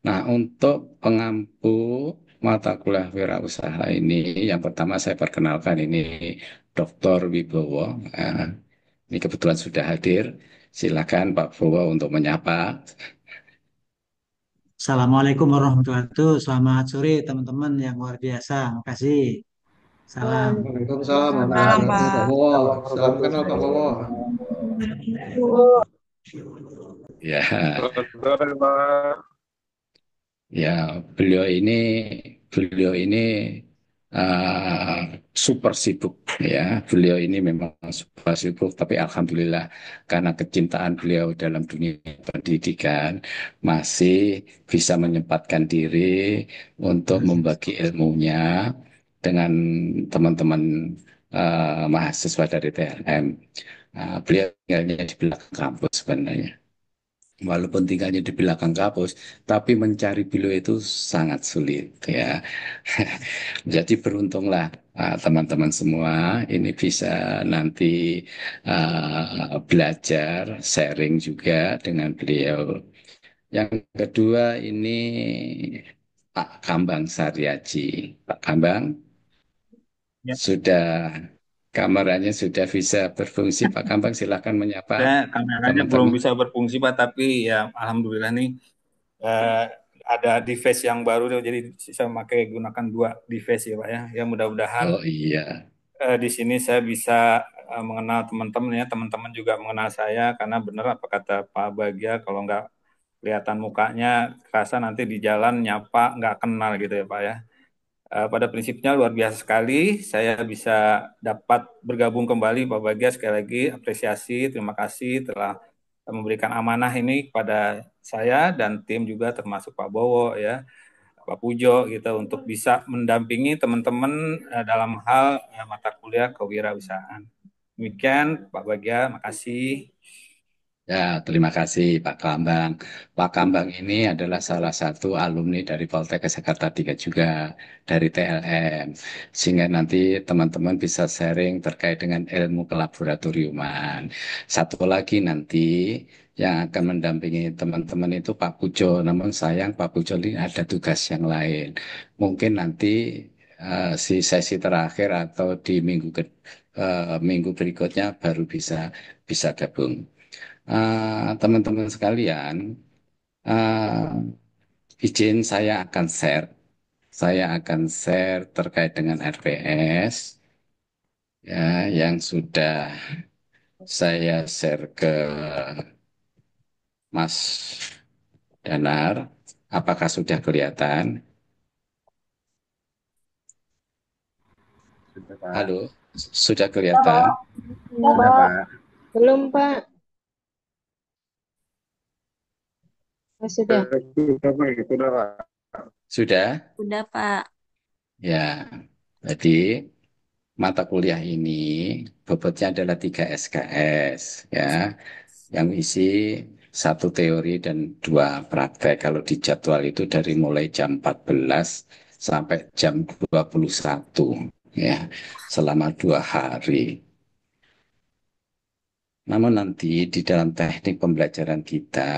Nah, untuk pengampu mata kuliah wirausaha ini, yang pertama saya perkenalkan ini Dr. Wibowo. Nah, ini kebetulan sudah hadir. Silakan Pak Bowo untuk menyapa. Assalamualaikum warahmatullahi wabarakatuh. Selamat sore teman-teman yang luar biasa. Makasih. Salam. Waalaikumsalam warahmatullahi Salam, wabarakatuh, Pak Pak. Bowo. Salam kenal, Pak Bowo. Ya, Sore, Pak. ya, beliau ini super sibuk ya. Beliau ini memang super sibuk, tapi alhamdulillah karena kecintaan beliau dalam dunia pendidikan masih bisa menyempatkan diri untuk membagi ilmunya dengan teman-teman mahasiswa dari TLM. Beliau tinggalnya di belakang kampus sebenarnya. Walaupun tinggalnya di belakang kampus, tapi mencari beliau itu sangat sulit ya. Jadi beruntunglah teman-teman semua ini bisa nanti belajar, sharing juga dengan beliau. Yang kedua ini Pak Kambang Saryaji. Pak Kambang Ya, sudah kameranya sudah bisa berfungsi. Pak Kambang silakan menyapa saya kameranya belum teman-teman. bisa berfungsi Pak, tapi ya alhamdulillah nih eh, ada device yang baru jadi saya gunakan dua device ya Pak ya. Ya mudah-mudahan Oh iya. di sini saya bisa mengenal teman-teman ya, teman-teman juga mengenal saya karena benar apa kata Pak Bagja kalau nggak kelihatan mukanya, rasa nanti di jalan nyapa nggak kenal gitu ya Pak ya. Pada prinsipnya luar biasa sekali saya bisa dapat bergabung kembali Pak Bagas, sekali lagi apresiasi, terima kasih telah memberikan amanah ini kepada saya dan tim juga termasuk Pak Bowo ya, Pak Pujo gitu untuk bisa mendampingi teman-teman dalam hal mata kuliah kewirausahaan. Demikian Pak Bagas, makasih. Ya, terima kasih Pak Kambang. Pak Kambang ini adalah salah satu alumni dari Poltekkes Jakarta 3 juga, dari TLM. Sehingga nanti teman-teman bisa sharing terkait dengan ilmu kelaboratoriuman. Satu lagi nanti yang akan mendampingi teman-teman itu Pak Pujo. Namun sayang Pak Pujo ini ada tugas yang lain. Mungkin nanti si sesi terakhir atau di minggu berikutnya baru bisa gabung. Teman-teman sekalian, izin saya akan share terkait dengan RPS ya yang sudah saya share ke Mas Danar. Apakah sudah kelihatan? Sudah, Pak. Halo, sudah kelihatan? Sudah, Pak. Belum, Pak. Oh, sudah. Sudah, Pak. Sudah, Pak. Sudah? Udah, Pak. Ya. Jadi mata kuliah ini bobotnya adalah 3 SKS ya. Yang isi satu teori dan dua praktek. Kalau di jadwal itu dari mulai jam 14 sampai jam 21 ya, selama 2 hari. Namun nanti di dalam teknik pembelajaran kita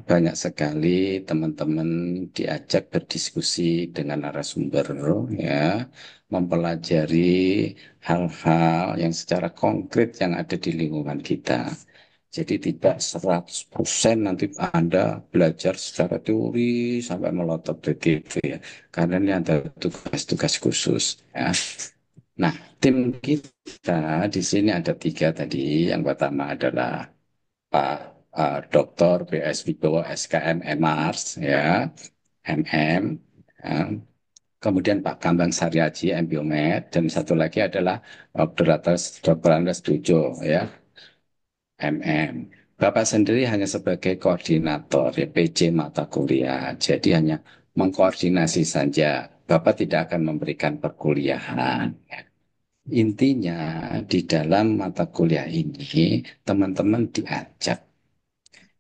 banyak sekali teman-teman diajak berdiskusi dengan narasumber ya, mempelajari hal-hal yang secara konkret yang ada di lingkungan kita. Jadi tidak 100% nanti Anda belajar secara teori sampai melotot begitu ya. Karena ini ada tugas-tugas khusus ya. Nah, tim kita di sini ada 3 tadi. Yang pertama adalah Pak Dr. BS Wibowo SKM MARS ya, MM. Ya. Kemudian Pak Kambang Saryaji MBiomed dan satu lagi adalah Dr. Andes Tujo ya, MM. Bapak sendiri hanya sebagai koordinator ya, PJ mata kuliah. Jadi hanya mengkoordinasi saja. Bapak tidak akan memberikan perkuliahan. Intinya di dalam mata kuliah ini teman-teman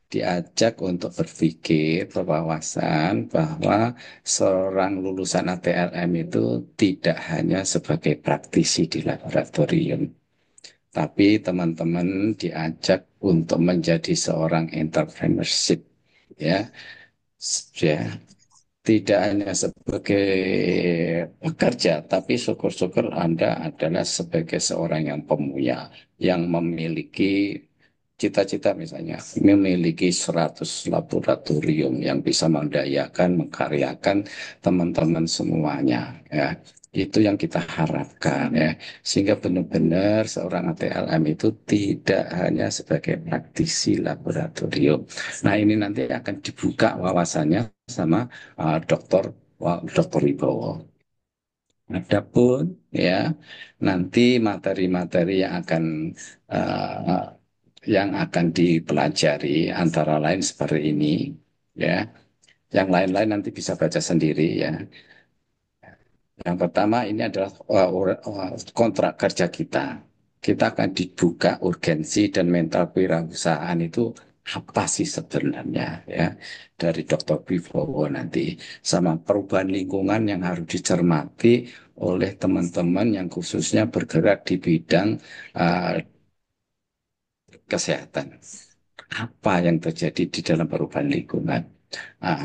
diajak untuk berpikir berwawasan bahwa seorang lulusan ATLM itu tidak hanya sebagai praktisi di laboratorium, tapi teman-teman diajak untuk menjadi seorang entrepreneurship ya, ya tidak hanya sebagai pekerja, tapi syukur-syukur Anda adalah sebagai seorang yang pemunya, yang memiliki cita-cita misalnya, memiliki 100 laboratorium yang bisa mendayakan, mengkaryakan teman-teman semuanya. Ya. Itu yang kita harapkan ya. Sehingga benar-benar seorang ATLM itu tidak hanya sebagai praktisi laboratorium. Nah, ini nanti akan dibuka wawasannya sama Dr. Wibowo. Adapun ya nanti materi-materi uh, yang akan dipelajari antara lain seperti ini ya. Yang lain-lain nanti bisa baca sendiri ya. Yang pertama ini adalah kontrak kerja kita. Kita akan dibuka urgensi dan mental kewirausahaan itu apa sih sebenarnya ya dari Dr. Wibowo nanti sama perubahan lingkungan yang harus dicermati oleh teman-teman yang khususnya bergerak di bidang uh, kesehatan. Apa yang terjadi di dalam perubahan lingkungan?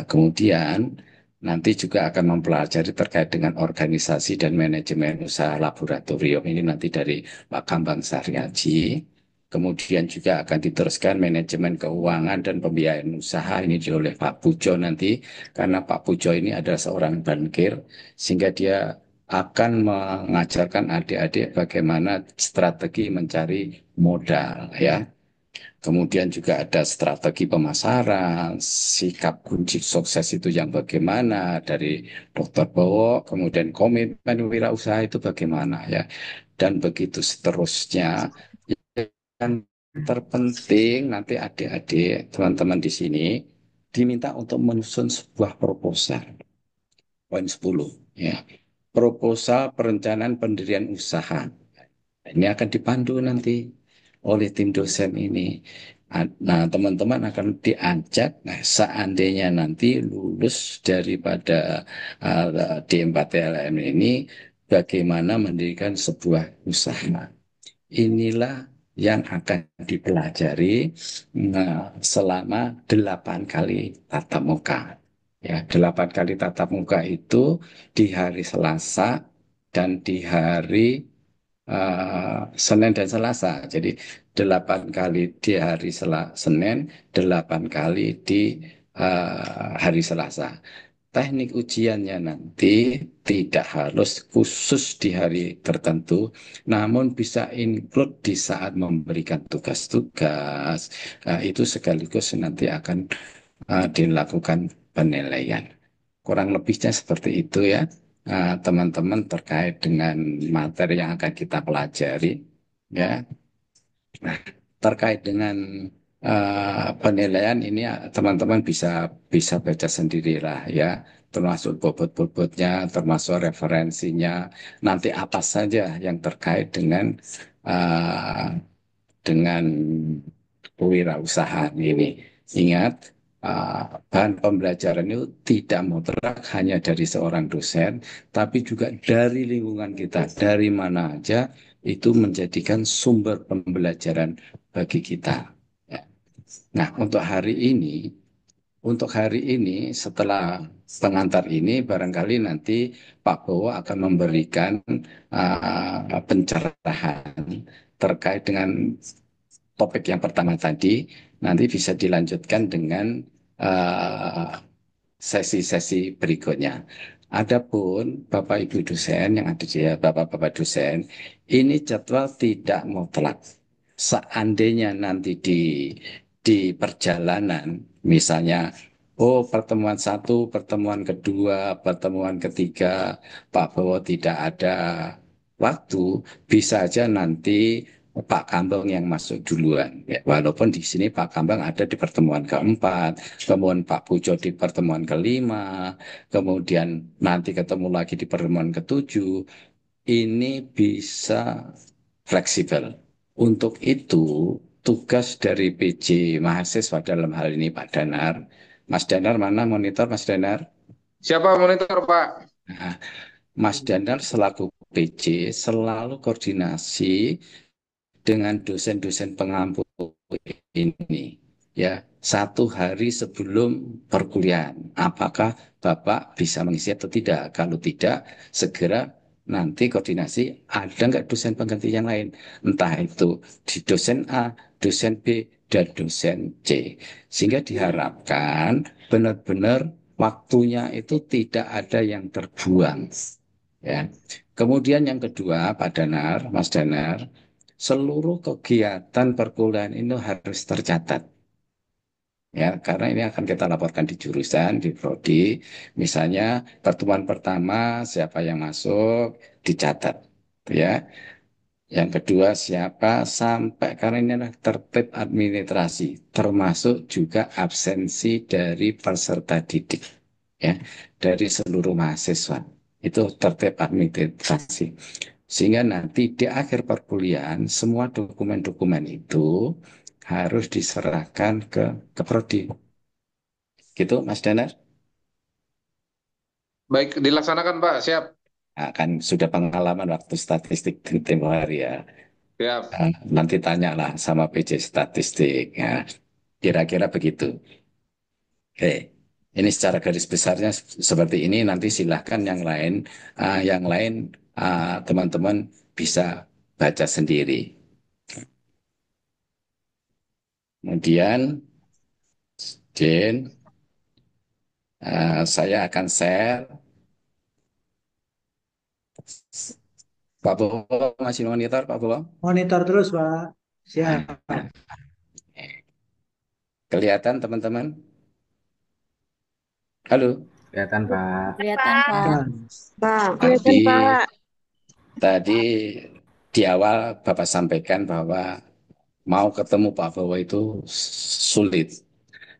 Kemudian nanti juga akan mempelajari terkait dengan organisasi dan manajemen usaha laboratorium ini nanti dari Pak Kambang Saryaji. Kemudian juga akan diteruskan manajemen keuangan dan pembiayaan usaha ini oleh Pak Pujo nanti, karena Pak Pujo ini adalah seorang bankir, sehingga dia akan mengajarkan adik-adik bagaimana strategi mencari modal ya. Kemudian juga ada strategi pemasaran, sikap kunci sukses itu yang bagaimana dari Dr. Bowo, kemudian komitmen wirausaha itu bagaimana ya. Dan begitu seterusnya. Yang terpenting nanti adik-adik, teman-teman di sini diminta untuk menyusun sebuah proposal. Poin 10 ya. Proposal perencanaan pendirian usaha. Ini akan dipandu nanti oleh tim dosen ini. Nah, teman-teman akan diajak, nah, seandainya nanti lulus daripada D4TLM ini, bagaimana mendirikan sebuah usaha. Inilah yang akan dipelajari selama 8 kali tatap muka. Ya, 8 kali tatap muka itu di hari Selasa dan di hari Senin dan Selasa. Jadi 8 kali di hari Senin, 8 kali di hari Selasa. Teknik ujiannya nanti tidak harus khusus di hari tertentu, namun bisa include di saat memberikan tugas-tugas. Itu sekaligus nanti akan dilakukan penilaian. Kurang lebihnya seperti itu ya, teman-teman terkait dengan materi yang akan kita pelajari. Ya, nah, terkait dengan penilaian ini teman-teman bisa bisa baca sendirilah ya, termasuk bobot-bobotnya, termasuk referensinya, nanti apa saja yang terkait uh, dengan kewirausahaan ini. Ingat, bahan pembelajaran itu tidak mutlak hanya dari seorang dosen, tapi juga dari lingkungan kita, dari mana aja itu menjadikan sumber pembelajaran bagi kita. Ya. Nah, untuk hari ini setelah pengantar ini barangkali nanti Pak Bowo akan memberikan pencerahan terkait dengan topik yang pertama tadi, nanti bisa dilanjutkan dengan uh, sesi-sesi berikutnya. Adapun Bapak Ibu dosen yang ada di Bapak-Bapak dosen, ini jadwal tidak mutlak. Seandainya nanti di perjalanan, misalnya, oh pertemuan satu, pertemuan kedua, pertemuan ketiga, Pak Bowo tidak ada waktu, bisa aja nanti Pak Kambang yang masuk duluan. Ya, walaupun di sini Pak Kambang ada di pertemuan keempat, kemudian Pak Pujo di pertemuan kelima, kemudian nanti ketemu lagi di pertemuan ketujuh. Ini bisa fleksibel. Untuk itu, tugas dari PJ mahasiswa dalam hal ini Pak Danar. Mas Danar mana monitor Mas Danar? Siapa monitor, Pak? Nah, Mas Danar selaku PJ selalu koordinasi dengan dosen-dosen pengampu ini. ya 1 hari sebelum perkuliahan. Apakah Bapak bisa mengisi atau tidak? Kalau tidak, segera nanti koordinasi ada nggak dosen pengganti yang lain. Entah itu di dosen A, dosen B, dan dosen C. Sehingga diharapkan benar-benar waktunya itu tidak ada yang terbuang. Ya. Kemudian yang kedua, Pak Danar, Mas Danar, seluruh kegiatan perkuliahan itu harus tercatat. Ya, karena ini akan kita laporkan di jurusan, di prodi. Misalnya pertemuan pertama siapa yang masuk dicatat, ya. Yang kedua siapa sampai karena ini adalah tertib administrasi, termasuk juga absensi dari peserta didik, ya, dari seluruh mahasiswa. Itu tertib administrasi. Sehingga nanti di akhir perkuliahan semua dokumen-dokumen itu harus diserahkan ke prodi. Gitu, Mas Danar? Baik, dilaksanakan Pak. Siap. Nah, kan sudah pengalaman waktu statistik di tempo hari ya. Siap. Nanti tanyalah sama PJ Statistik. Ya. Kira-kira begitu. Oke, ini secara garis besarnya seperti ini. Nanti silahkan yang lain teman-teman bisa baca sendiri. Kemudian, Jen, saya akan share. Pak Bowo masih monitor, Pak Bowo? Monitor terus, Pak. Siap. Kelihatan teman-teman? Halo? Kelihatan, Pak. Kelihatan, Pak. Dan Kelihatan, Tadi, Pak. tadi di awal Bapak sampaikan bahwa mau ketemu Pak Bowo itu sulit.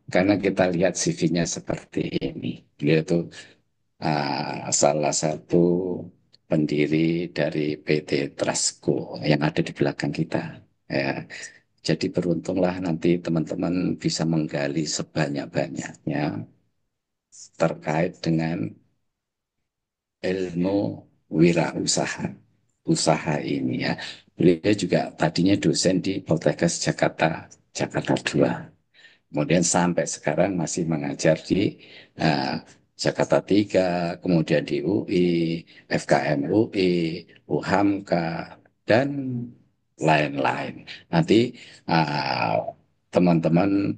Karena kita lihat CV-nya seperti ini. Beliau itu salah satu pendiri dari PT Trasco yang ada di belakang kita. Ya. Jadi beruntunglah nanti teman-teman bisa menggali sebanyak-banyaknya terkait dengan ilmu wirausaha, usaha ini ya. Beliau juga tadinya dosen di Poltekkes Jakarta, Jakarta 2. Kemudian sampai sekarang masih mengajar di eh, Jakarta 3, kemudian di UI, FKM UI, UHAMKA, dan lain-lain. Nanti eh, teman-teman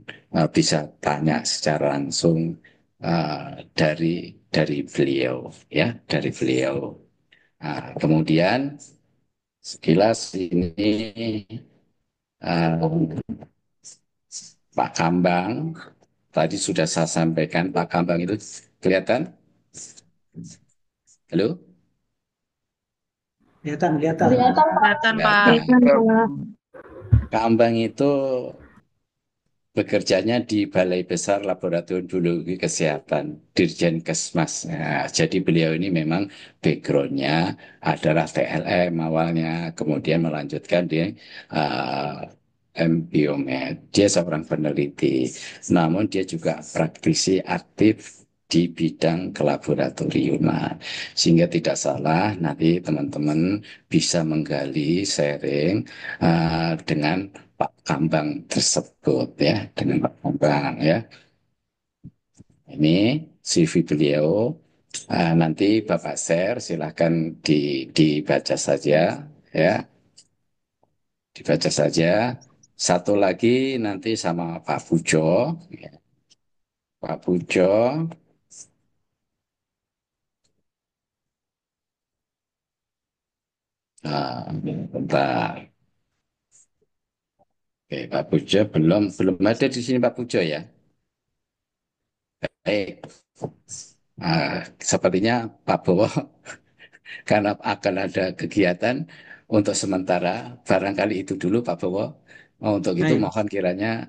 bisa tanya secara langsung dari beliau, ya, dari beliau. Kemudian sekilas ini eh, Pak Kambang, tadi sudah saya sampaikan Pak Kambang itu kelihatan? Halo? kelihatan, kelihatan. Kelihatan, Pak. Kelihatan. Kambang itu bekerjanya di Balai Besar Laboratorium Biologi Kesehatan, Dirjen Kesmas. Nah, jadi beliau ini memang backgroundnya adalah TLM awalnya, kemudian melanjutkan di M-Biomed. Dia seorang peneliti, namun dia juga praktisi aktif di bidang kelaboratoriuman. Sehingga tidak salah nanti teman-teman bisa menggali, sharing dengan Pak Kambang tersebut ya, dengan Pak Kambang ya. Ini CV beliau. Nanti Bapak share, silahkan dibaca saja ya, dibaca saja. Satu lagi nanti sama Pak Pujo, ya. Pak Pujo. Bentar. Oke, Pak Pujo belum ada di sini Pak Pujo ya. Baik. Sepertinya Pak Bowo karena akan ada kegiatan untuk sementara, barangkali itu dulu Pak Bowo. Untuk itu Baik. mohon kiranya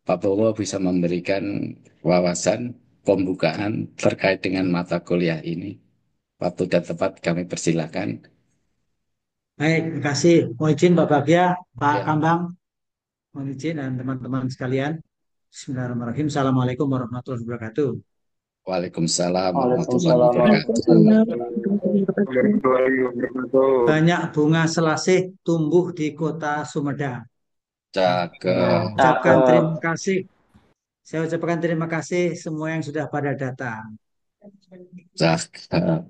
Pak Bowo bisa memberikan wawasan pembukaan terkait dengan mata kuliah ini. Waktu dan tempat kami persilakan. Baik, terima kasih. Mohon izin Pak Bagja, Pak Ya. Kambang, mohon izin dan teman-teman sekalian. Bismillahirrahmanirrahim. Assalamualaikum warahmatullahi wabarakatuh. Waalaikumsalam warahmatullahi Waalaikumsalam wabarakatuh. Warahmatullahi wabarakatuh. Banyak bunga selasih tumbuh di kota Sumedang. Cakep. Ucapkan terima kasih Saya ucapkan terima kasih semua yang sudah pada datang. Cakep.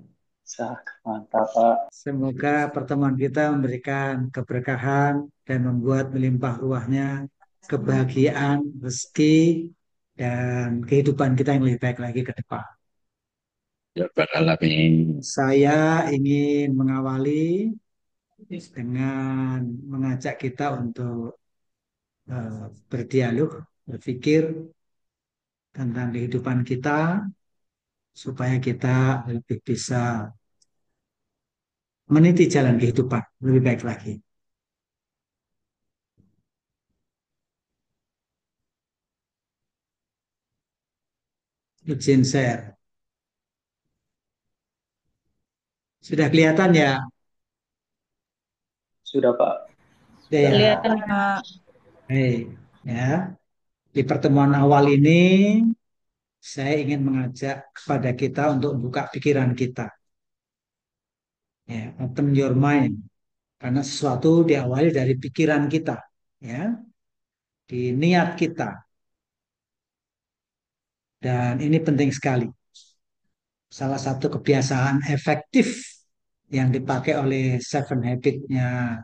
Mantap, Pak. Semoga pertemuan kita memberikan keberkahan dan membuat melimpah ruahnya kebahagiaan, rezeki, dan kehidupan kita yang lebih baik lagi ke depan. Ya bakal alamin. Saya ingin mengawali dengan mengajak kita untuk berdialog, berpikir tentang kehidupan kita, supaya kita lebih bisa meniti jalan kehidupan lebih baik lagi. Izin share. Sudah kelihatan ya? Sudah, Pak. Ya. Kelihatan, Pak. Hei, ya. Di pertemuan awal ini saya ingin mengajak kepada kita untuk membuka pikiran kita. Ya, open your mind. Karena sesuatu diawali dari pikiran kita, ya, di niat kita. Dan ini penting sekali. Salah satu kebiasaan efektif yang dipakai oleh Seven Habits-nya,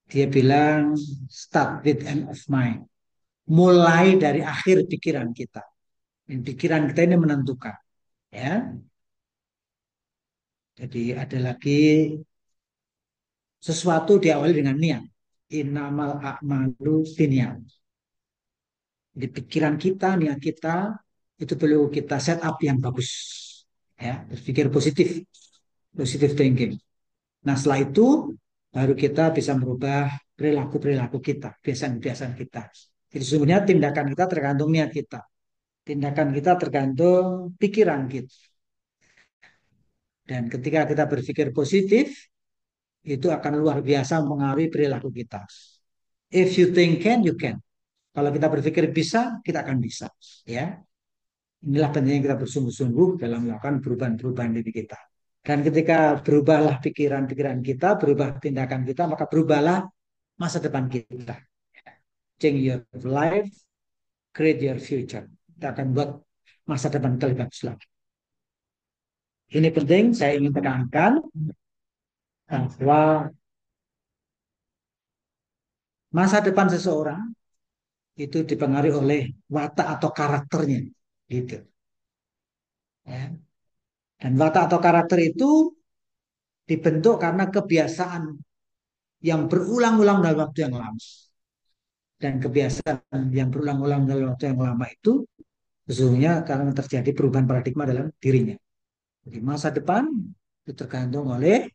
dia bilang start with end of mind. Mulai dari akhir pikiran kita. Dan pikiran kita ini menentukan, ya. Jadi ada lagi sesuatu diawali dengan niat. Innamal a'malu binniyat. Di pikiran kita, niat kita itu perlu kita set up yang bagus, ya, berpikir positif, positive thinking. Nah, setelah itu baru kita bisa merubah perilaku-perilaku kita, kebiasaan-kebiasaan kita. Jadi sesungguhnya tindakan kita tergantung niat kita, tindakan kita tergantung pikiran kita. Dan ketika kita berpikir positif, itu akan luar biasa mengaruhi perilaku kita. If you think can, you can. Kalau kita berpikir bisa, kita akan bisa, ya. Inilah pentingnya kita bersungguh-sungguh dalam melakukan perubahan-perubahan diri kita. Dan ketika berubahlah pikiran-pikiran kita, berubah tindakan kita, maka berubahlah masa depan kita. Change your life, create your future. Kita akan buat masa depan kita lebih bagus lagi. Ini penting, saya ingin tekankan bahwa masa depan seseorang itu dipengaruhi oleh watak atau karakternya, gitu. Ya. Dan watak atau karakter itu dibentuk karena kebiasaan yang berulang-ulang dalam waktu yang lama. Dan kebiasaan yang berulang-ulang dalam waktu yang lama itu sesungguhnya karena terjadi perubahan paradigma dalam dirinya. Jadi masa depan itu tergantung oleh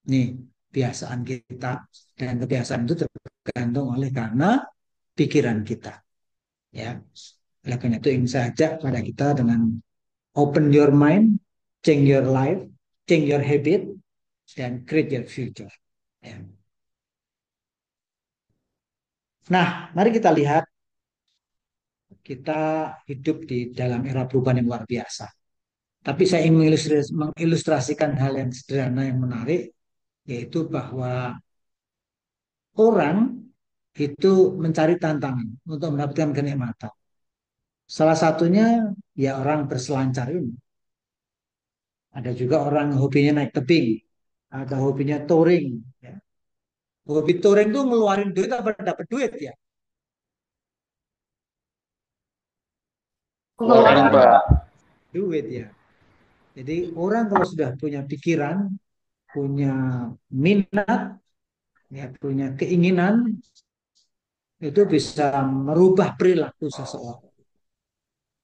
nih kebiasaan kita, dan kebiasaan itu tergantung oleh karena pikiran kita. Ya, oleh karena itu ingin saya ajak pada kita dengan open your mind, change your life, change your habit, dan create your future. Ya. Nah, mari kita lihat, kita hidup di dalam era perubahan yang luar biasa. Tapi saya ingin mengilustrasikan hal yang sederhana yang menarik, yaitu bahwa orang itu mencari tantangan untuk mendapatkan kenikmatan. Salah satunya ya orang berselancar ini. Ada juga orang hobinya naik tebing, ada hobinya touring. Ya. Hobi touring itu ngeluarin duit apa dapat duit ya? Keluarin, Pak. Duit ya. Jadi orang kalau sudah punya pikiran, punya minat, ya, punya keinginan, itu bisa merubah perilaku seseorang.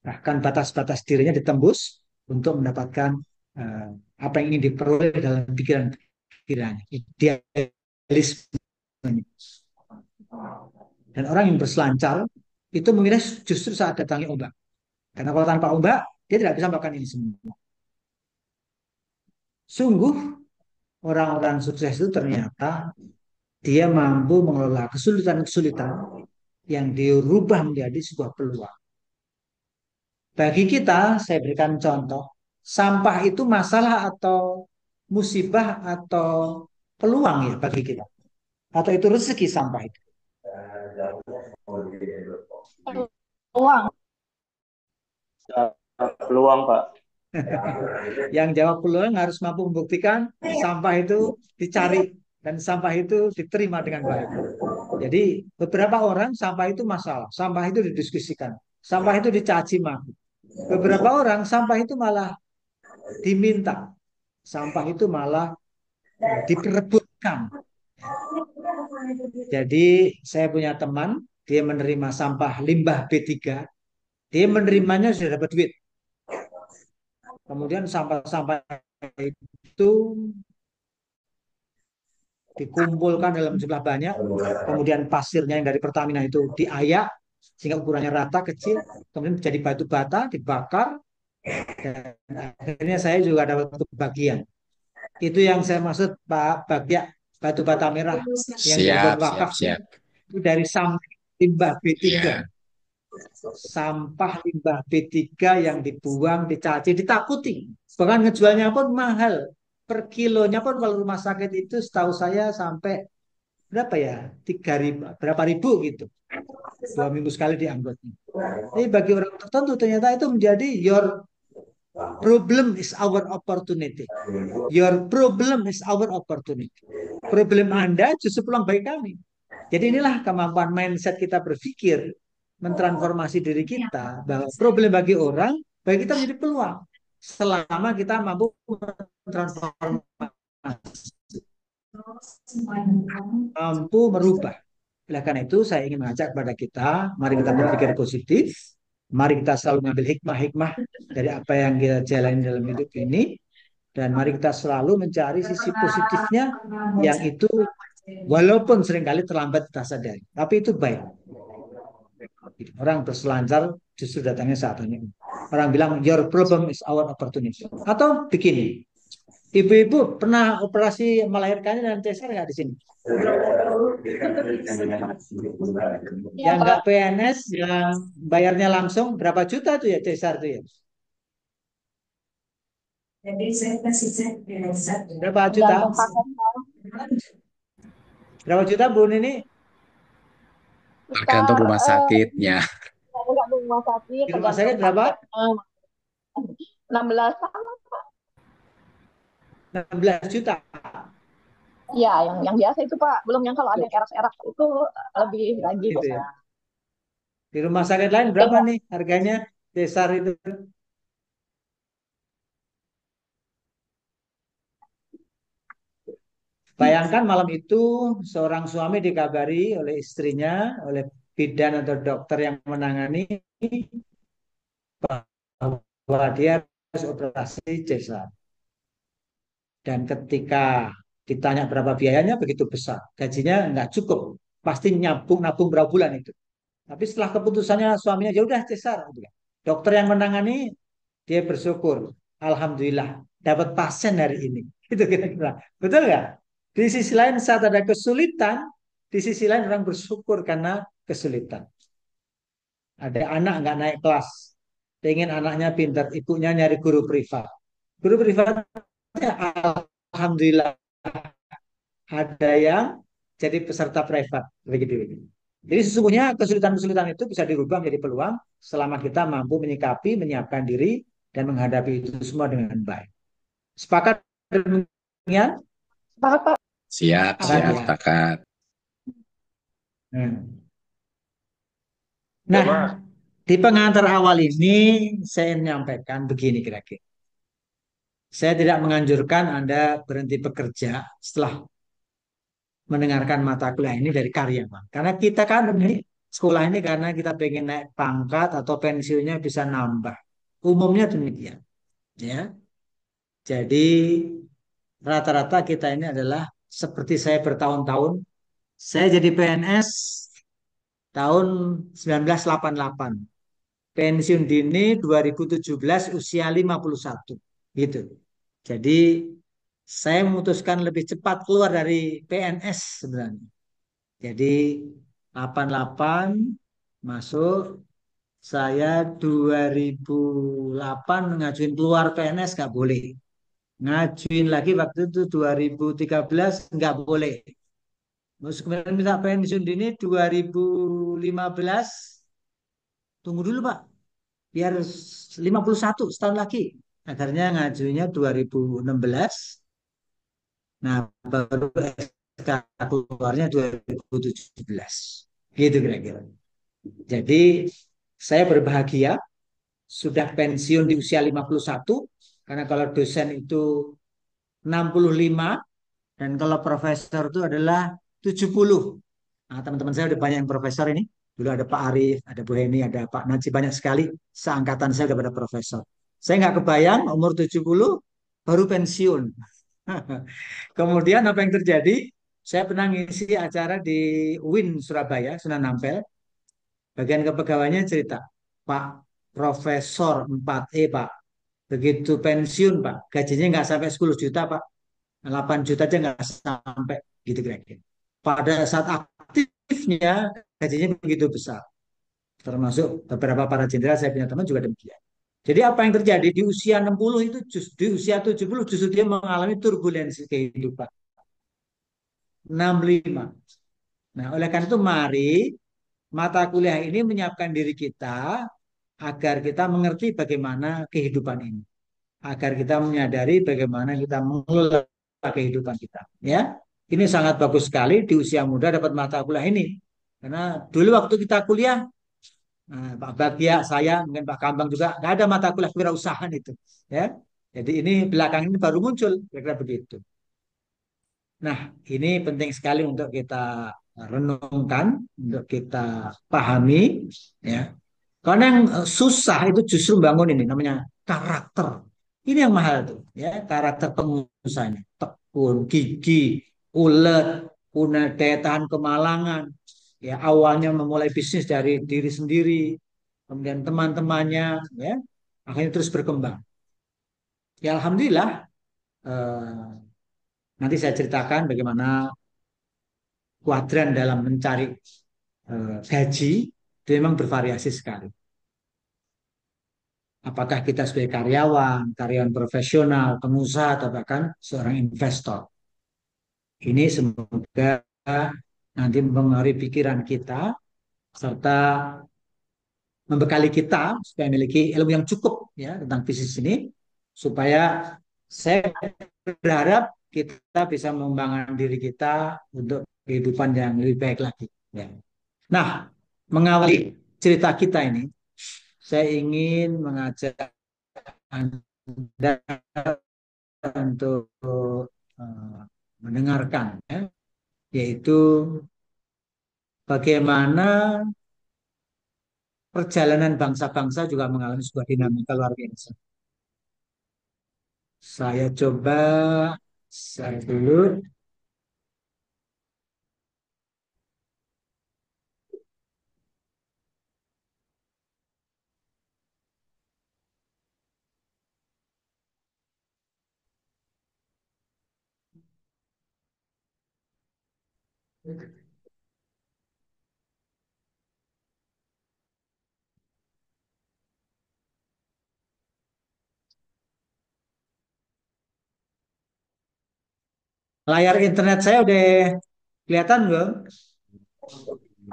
Bahkan batas-batas dirinya ditembus untuk mendapatkan uh, apa yang ingin diperoleh dalam pikiran-pikirannya. Idealisme. Dan orang yang berselancar itu memilih justru saat datangnya ombak. Karena kalau tanpa ombak, dia tidak bisa melakukan ini semua. Sungguh, orang-orang sukses itu ternyata dia mampu mengelola kesulitan-kesulitan yang dirubah menjadi sebuah peluang. Bagi kita, saya berikan contoh, sampah itu masalah atau musibah atau peluang ya bagi kita. Atau itu rezeki sampah itu. Uang. Peluang, Pak. Yang jawab peluang harus mampu membuktikan sampah itu dicari dan sampah itu diterima dengan baik. Jadi beberapa orang sampah itu masalah, sampah itu didiskusikan, sampah itu dicaci maki. Beberapa orang sampah itu malah diminta, sampah itu malah diperebutkan. Jadi saya punya teman, dia menerima sampah limbah B3, dia menerimanya sudah dapat duit. Kemudian sampah-sampah itu dikumpulkan dalam jumlah banyak, kemudian pasirnya yang dari Pertamina itu diayak sehingga ukurannya rata kecil, kemudian jadi batu bata dibakar, dan akhirnya saya juga dapat bagian. Itu yang saya maksud Pak Bagja, batu bata merah yang dibuat Siap, siap, wakafnya siap. itu dari sampah limbah B3. Ya, Sampah limbah B3 yang dibuang, dicaci, ditakuti. Bahkan ngejualnya pun mahal. Per kilonya pun kalau rumah sakit itu setahu saya sampai berapa ya? 3.000, berapa ribu gitu. 2 minggu sekali dianggotnya. Tapi bagi orang tertentu ternyata itu menjadi your problem is our opportunity. Your problem is our opportunity. Problem Anda justru peluang bagi kami. Jadi inilah kemampuan mindset kita berpikir, mentransformasi diri kita bahwa problem bagi orang, bagi kita menjadi peluang. Selama kita mampu mentransformasi, mampu merubah. Oleh karena itu saya ingin mengajak kepada kita, mari kita berpikir positif, mari kita selalu mengambil hikmah-hikmah dari apa yang kita jalani dalam hidup ini, dan mari kita selalu mencari sisi positifnya yang itu walaupun seringkali terlambat kita sadari, tapi itu baik. Orang berselancar justru datangnya saat ini. Orang bilang your problem is our opportunity. Atau begini, ibu-ibu pernah operasi melahirkannya dan cesar nggak di sini? Iya, Yang Pak. nggak PNS, yang bayarnya langsung berapa juta tuh ya cesar tuh ya? Berapa juta? Tergantung paket, Pak. Berapa juta Bu Nini? tergantung Sekitar rumah sakitnya. tergantung rumah sakit, Di rumah sakit tergantung berapa? paketnya. 16 sama. 16 juta. Iya, yang biasa itu Pak. Belum yang kalau ada yang erak-erak itu lebih lagi Gitu ya. biasanya. Di rumah sakit lain berapa nih harganya cesar itu? Bayangkan malam itu seorang suami dikabari oleh istrinya, oleh bidan atau dokter yang menangani bahwa dia harus operasi cesar. Dan ketika ditanya berapa biayanya begitu besar, gajinya nggak cukup, pasti nabung berapa bulan itu. Tapi setelah keputusannya suaminya ya udah cesar, gitu kan. Dokter yang menangani dia bersyukur, alhamdulillah dapat pasien hari ini. Itu kira-kira. Betul nggak? Di sisi lain saat ada kesulitan, di sisi lain orang bersyukur karena kesulitan. Ada anak nggak naik kelas, pengen anaknya pintar, ibunya nyari guru privat. Guru privatnya alhamdulillah ada yang jadi peserta privat begitu. Jadi sesungguhnya kesulitan-kesulitan itu bisa dirubah menjadi peluang selama kita mampu menyikapi, menyiapkan diri dan menghadapi itu semua dengan baik. Sepakat demikian? Sepakat, Pak. Siap, Sepakat siap, ya. sepakat. Hmm. Ya, Nah, Pak. di pengantar awal ini saya menyampaikan begini kira-kira. Saya tidak menganjurkan Anda berhenti bekerja setelah mendengarkan mata kuliah ini dari karyawan. Karena kita kan ini sekolah ini karena kita pengen naik pangkat atau pensiunnya bisa nambah. Umumnya demikian, ya. Jadi rata-rata kita ini adalah seperti saya bertahun-tahun. Saya jadi PNS tahun 1988. Pensiun dini 2017 usia 51. Gitu. Jadi saya memutuskan lebih cepat keluar dari PNS sebenarnya. Jadi 88 masuk, saya 2008 ngajuin keluar PNS nggak boleh. Ngajuin lagi waktu itu 2013 nggak boleh. Terus kemudian minta pensiun dini 2015. Tunggu dulu Pak, biar 51 setahun lagi. Akhirnya ngajunya 2016. Nah, baru SK keluarnya 2017. Gitu kira-kira. Jadi saya berbahagia sudah pensiun di usia 51 karena kalau dosen itu 65 dan kalau profesor itu adalah 70. Nah, teman-teman saya udah banyak yang profesor ini. Dulu ada Pak Arif, ada Bu Heni, ada Pak Najib, banyak sekali. Seangkatan saya udah pada profesor. Saya nggak kebayang umur 70 baru pensiun. Kemudian apa yang terjadi? Saya pernah ngisi acara di UIN Surabaya, Sunan Ampel. Bagian kepegawaiannya cerita, Pak Profesor 4E Pak, begitu pensiun Pak, gajinya nggak sampai 10 juta Pak, 8 juta aja nggak sampai, gitu kira-kira. Pada saat aktifnya gajinya begitu besar. Termasuk beberapa para jenderal saya punya teman juga demikian. Jadi apa yang terjadi di usia 60 itu justru di usia 70 justru dia mengalami turbulensi kehidupan. 65. Nah, oleh karena itu mari mata kuliah ini menyiapkan diri kita agar kita mengerti bagaimana kehidupan ini, agar kita menyadari bagaimana kita mengelola kehidupan kita. Ya, ini sangat bagus sekali di usia muda dapat mata kuliah ini. Karena dulu waktu kita kuliah, Pak Bagja, saya, mungkin Pak Kambang juga nggak ada mata kuliah kewirausahaan itu. Ya, jadi ini belakang ini baru muncul, kira-kira begitu. Nah, ini penting sekali untuk kita renungkan, untuk kita pahami, ya. Karena yang susah itu justru bangun ini namanya karakter. Ini yang mahal tuh, ya, karakter pengusahanya. Tekun, gigih, ulet, punya daya tahan kemalangan. Ya, awalnya memulai bisnis dari diri sendiri, kemudian teman-temannya, ya, akhirnya terus berkembang. Ya, alhamdulillah. Nanti saya ceritakan bagaimana kuadran dalam mencari gaji itu memang bervariasi sekali. Apakah kita sebagai karyawan, karyawan profesional, pengusaha, atau bahkan seorang investor. Ini semoga nanti mempengaruhi pikiran kita serta membekali kita supaya memiliki ilmu yang cukup ya tentang bisnis ini supaya saya berharap kita bisa mengembangkan diri kita untuk kehidupan yang lebih baik lagi. Ya. Nah, mengawali cerita kita ini, saya ingin mengajak Anda untuk mendengarkan, ya, yaitu bagaimana perjalanan bangsa-bangsa juga mengalami sebuah dinamika luar biasa. Saya coba share dulu. Layar internet saya udah kelihatan belum?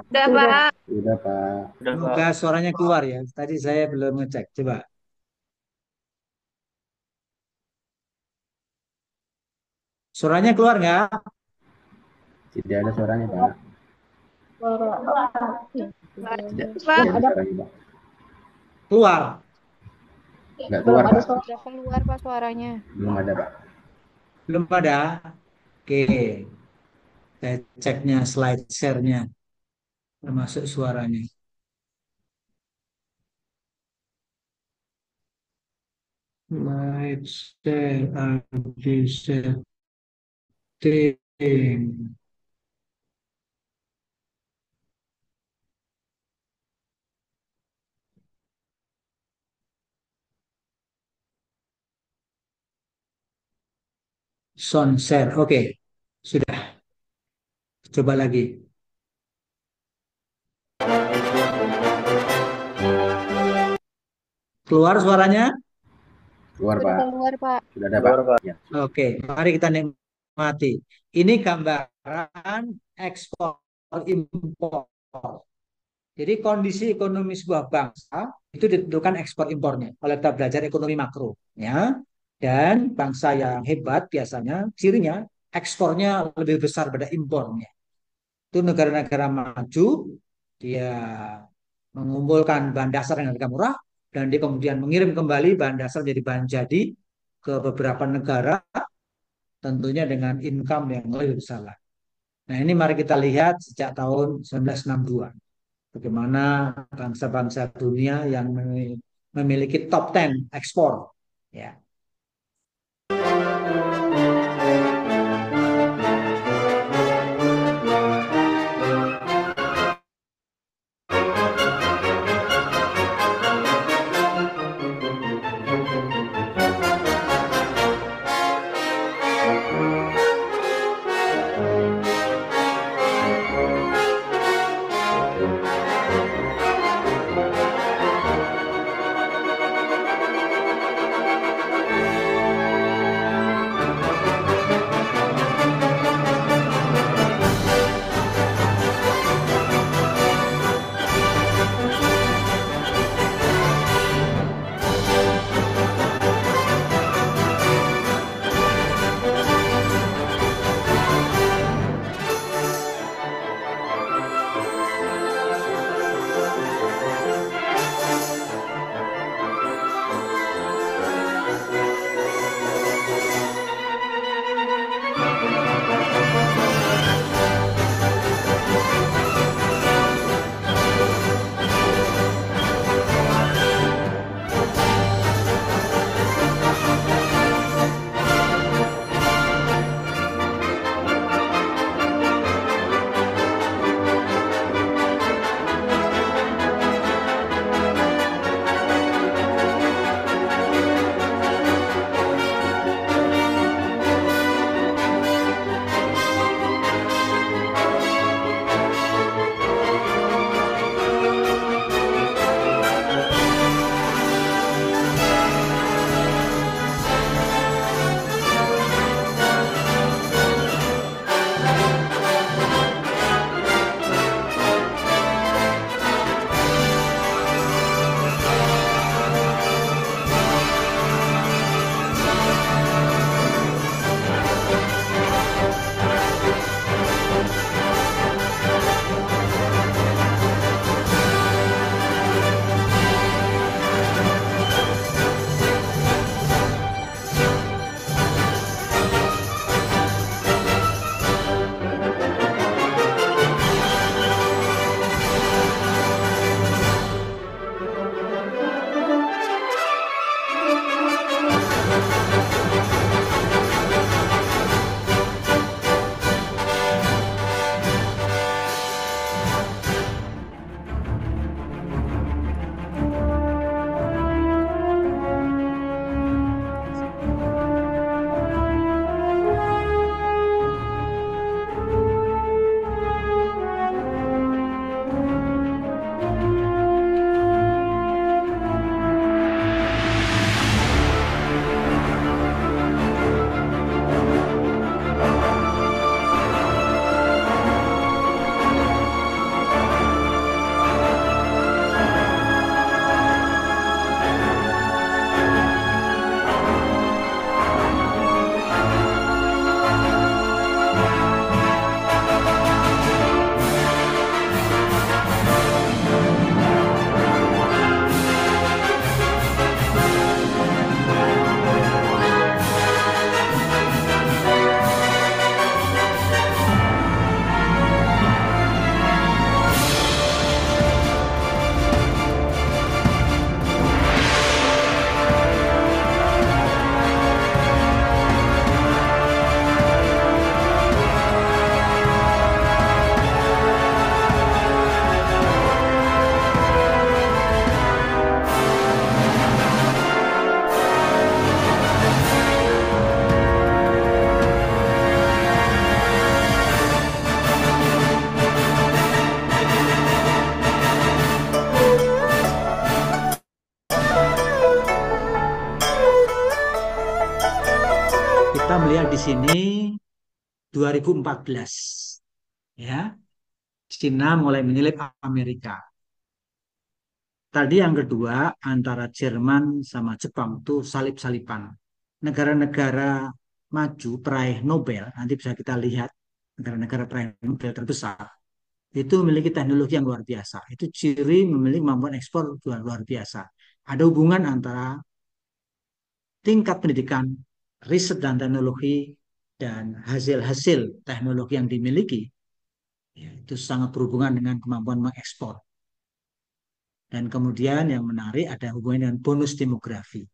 Udah, Pak. Udah, Pak. Semoga suaranya keluar ya. Tadi saya belum ngecek. Coba. Suaranya keluar nggak? Tidak ada suaranya, Pak. Tidak Pak. ada suaranya, Pak. Keluar. Nggak keluar, Pak. Udah keluar, Pak, suaranya. Belum ada, Pak. Belum ada. Oke. Saya ceknya slide share-nya. Termasuk suaranya. Slide share. Ada setting. Sound share. Oke. Sudah. Coba lagi. Keluar suaranya? Keluar, Pak. Keluar, Pak. Sudah ada, Pak. Ya. Oke. Mari kita cermati. Ini gambaran ekspor impor. Jadi kondisi ekonomi sebuah bangsa itu ditentukan ekspor impornya. Kalau kita belajar ekonomi makro, ya, dan bangsa yang hebat biasanya cirinya ekspornya lebih besar pada impornya. Itu negara-negara maju, dia mengumpulkan bahan dasar yang harga murah dan dia kemudian mengirim kembali bahan dasar jadi bahan jadi ke beberapa negara, tentunya dengan income yang lebih besar. Nah, ini mari kita lihat sejak tahun 1962. Bagaimana bangsa-bangsa dunia yang memiliki top 10 ekspor. Ya. Kita melihat di sini 2014. Ya, Cina mulai menyelip Amerika. Tadi yang kedua antara Jerman sama Jepang itu salip-salipan. Negara-negara maju peraih Nobel, nanti bisa kita lihat negara-negara peraih Nobel terbesar itu memiliki teknologi yang luar biasa. Itu ciri memiliki kemampuan ekspor juga luar biasa. Ada hubungan antara tingkat pendidikan, riset dan teknologi, dan hasil-hasil teknologi yang dimiliki, ya, itu sangat berhubungan dengan kemampuan mengekspor. Dan kemudian yang menarik ada hubungan dengan bonus demografi.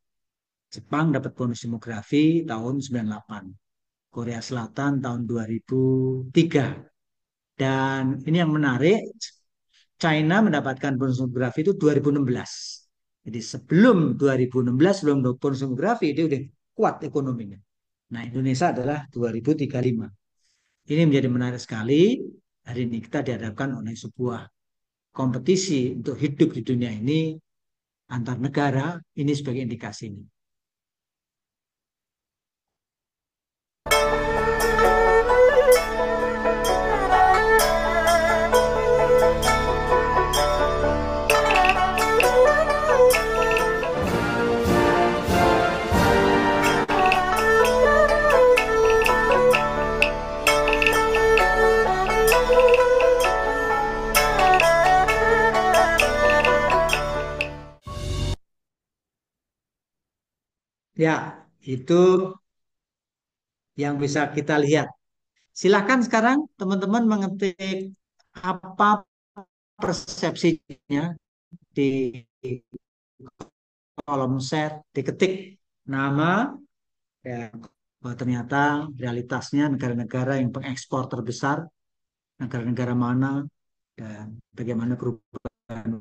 Jepang dapat bonus demografi tahun 98, Korea Selatan tahun 2003. Dan ini yang menarik, China mendapatkan bonus demografi itu 2016. Jadi sebelum 2016, sebelum bonus demografi, dia udah kuat ekonominya. Nah, Indonesia adalah 2035. Ini menjadi menarik sekali. Hari ini kita dihadapkan oleh sebuah kompetisi untuk hidup di dunia ini antar negara, ini sebagai indikasi ini. Ya, itu yang bisa kita lihat. Silakan sekarang teman-teman mengetik apa persepsinya di kolom chat, diketik nama, ya, bahwa ternyata realitasnya negara-negara yang pengekspor terbesar, negara-negara mana, dan bagaimana perubahan.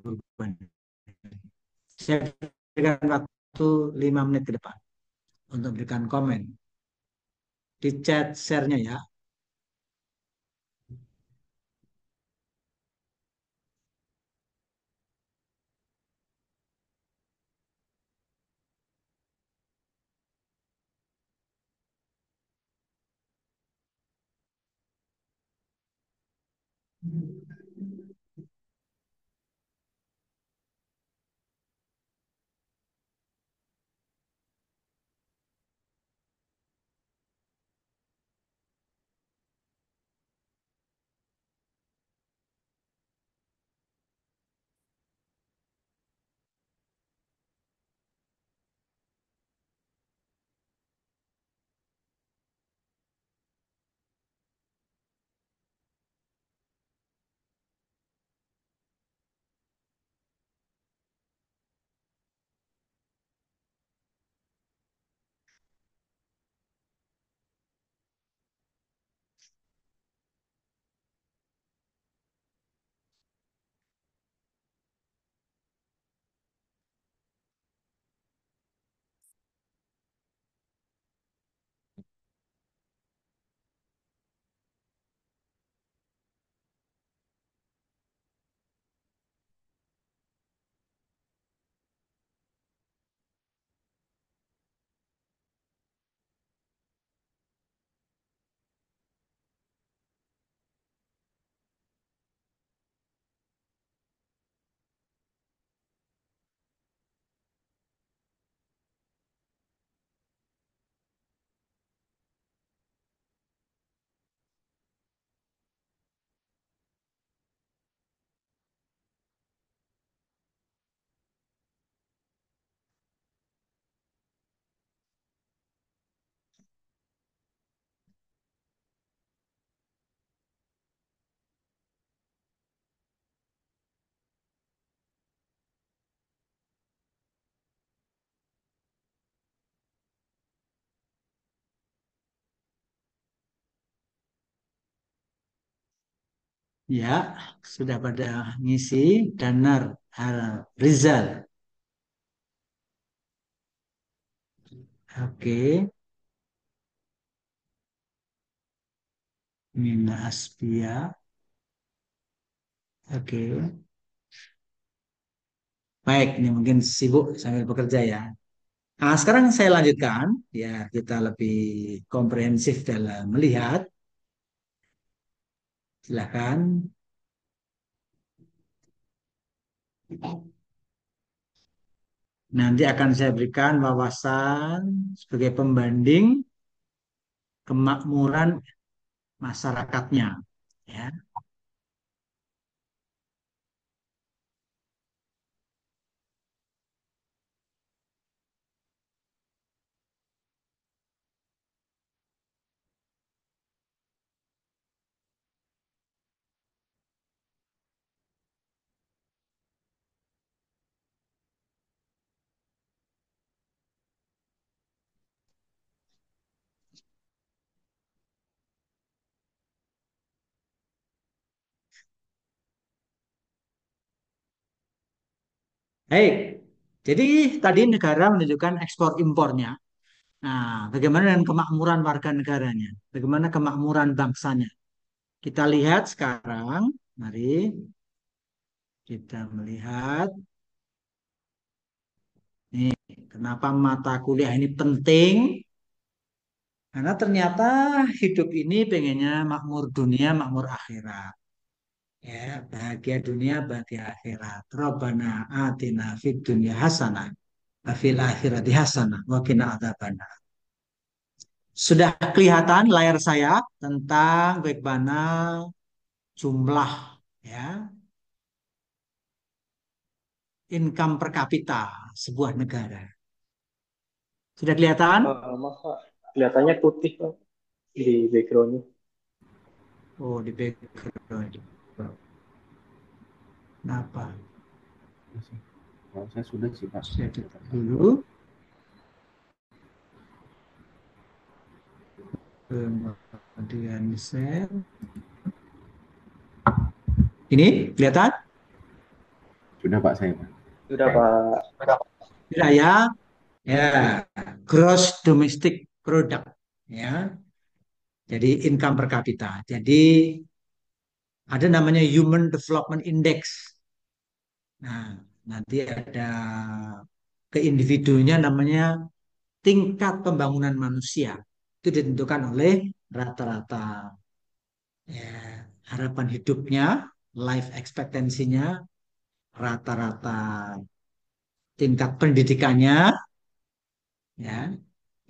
Saya berikan waktu 5 menit ke depan untuk berikan komen di chat share-nya ya. Ya, sudah pada ngisi. Danar Rizal. Oke. Mina Aspia. Oke. Baik, ini mungkin sibuk sambil bekerja ya. Nah, sekarang saya lanjutkan, ya kita lebih komprehensif dalam melihat. Silakan. Nanti akan saya berikan wawasan sebagai pembanding kemakmuran masyarakatnya. Ya. Baik, jadi tadi negara menunjukkan ekspor impornya. Nah, bagaimana dengan kemakmuran warga negaranya? Bagaimana kemakmuran bangsanya? Kita lihat sekarang, mari kita melihat nih, kenapa mata kuliah ini penting? Karena ternyata hidup ini pengennya makmur dunia, makmur akhirat. Ya, bahagia dunia, bahagia akhirat. Rabbana atina fid dunya hasanah, wa fil akhirati hasanah, wa qina adzabannar. Sudah kelihatan layar saya tentang bagaimana jumlah ya income per kapita sebuah negara. Sudah kelihatan? Masa kelihatannya putih Pak, di backgroundnya. Oh, di background. Kenapa? Kalau saya sudah sih Pak. Saya dulu. Kemudian share. Ini kelihatan? Sudah Pak saya Pak. Sudah Pak. Sudah ya. Ya, gross domestic product ya. Jadi income per kapita. Jadi ada namanya Human Development Index. Nah, nanti ada ke individunya namanya tingkat pembangunan manusia. Itu ditentukan oleh rata-rata ya, harapan hidupnya, life expectancy-nya, rata-rata tingkat pendidikannya, ya,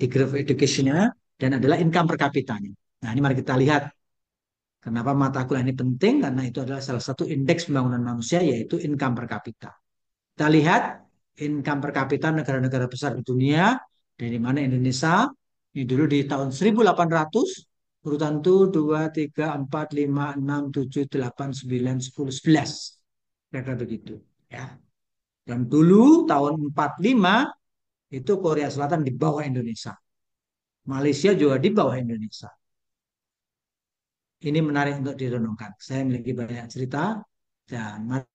degree of education-nya, dan adalah income per kapitanya. Nah, ini mari kita lihat kenapa mata kuliah ini penting, karena itu adalah salah satu indeks pembangunan manusia, yaitu income per kapita. Kita lihat income per kapita negara-negara besar di dunia, dari mana Indonesia, ini dulu di tahun 1800, urutan itu 2, 3, 4, 5, 6, 7, 8, 9, 10, 11. Kira-kira begitu. Ya. Dan dulu tahun 45, itu Korea Selatan di bawah Indonesia. Malaysia juga di bawah Indonesia. Ini menarik untuk direnungkan. Saya memiliki banyak cerita, dan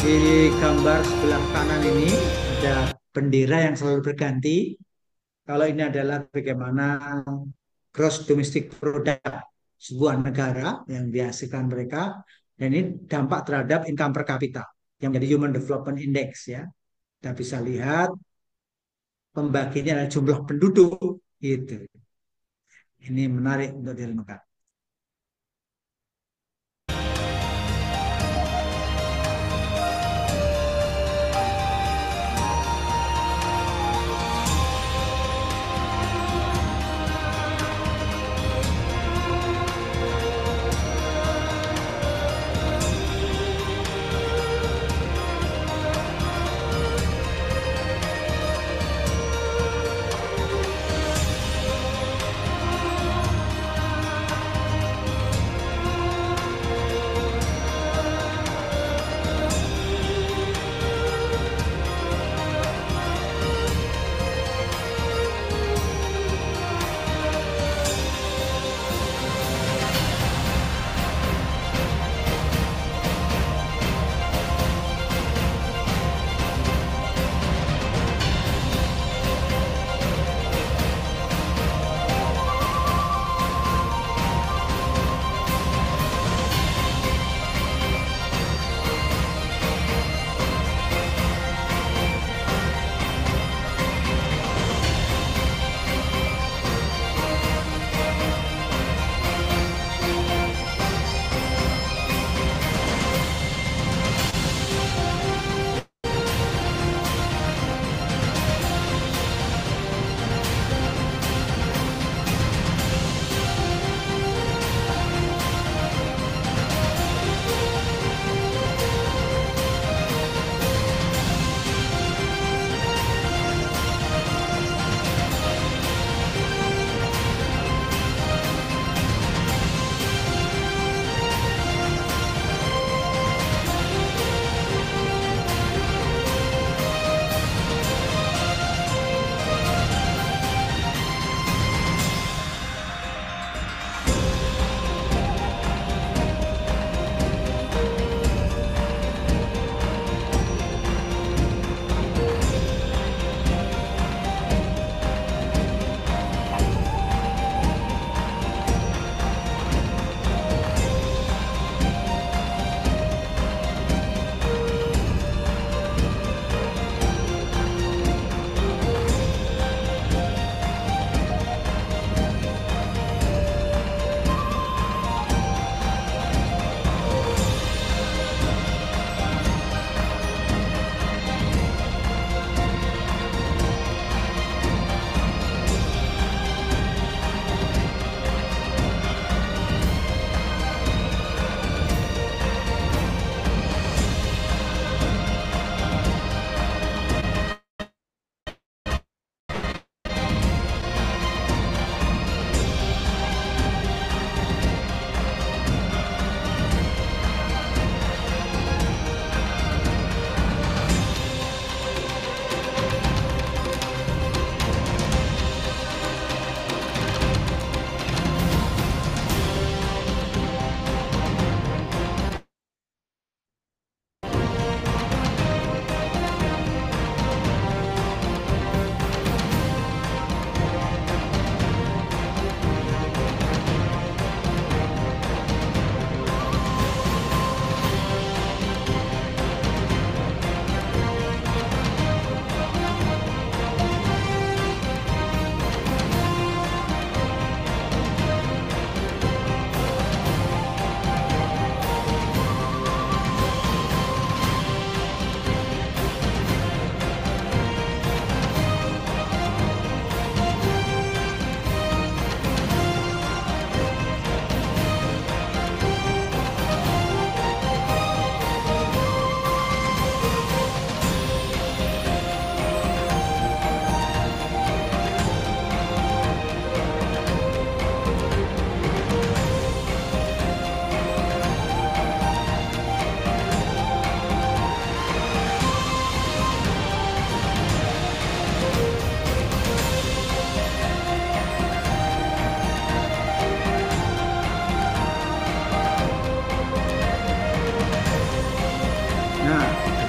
di gambar sebelah kanan ini ada bendera yang selalu berganti. Kalau ini adalah bagaimana gross domestic product sebuah negara yang dihasilkan mereka, dan ini dampak terhadap income per kapita yang menjadi Human Development Index ya. Kita bisa lihat pembagiannya adalah jumlah penduduk gitu. Ini menarik untuk direnungkan.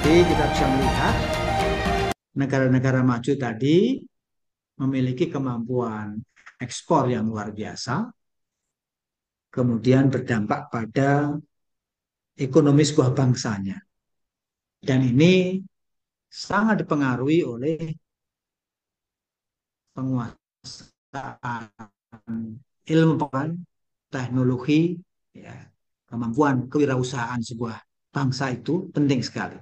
Jadi kita bisa melihat negara-negara maju tadi memiliki kemampuan ekspor yang luar biasa, kemudian berdampak pada ekonomi sebuah bangsanya. Dan ini sangat dipengaruhi oleh penguasaan ilmu pengetahuan, teknologi, ya, kemampuan kewirausahaan sebuah bangsa itu penting sekali.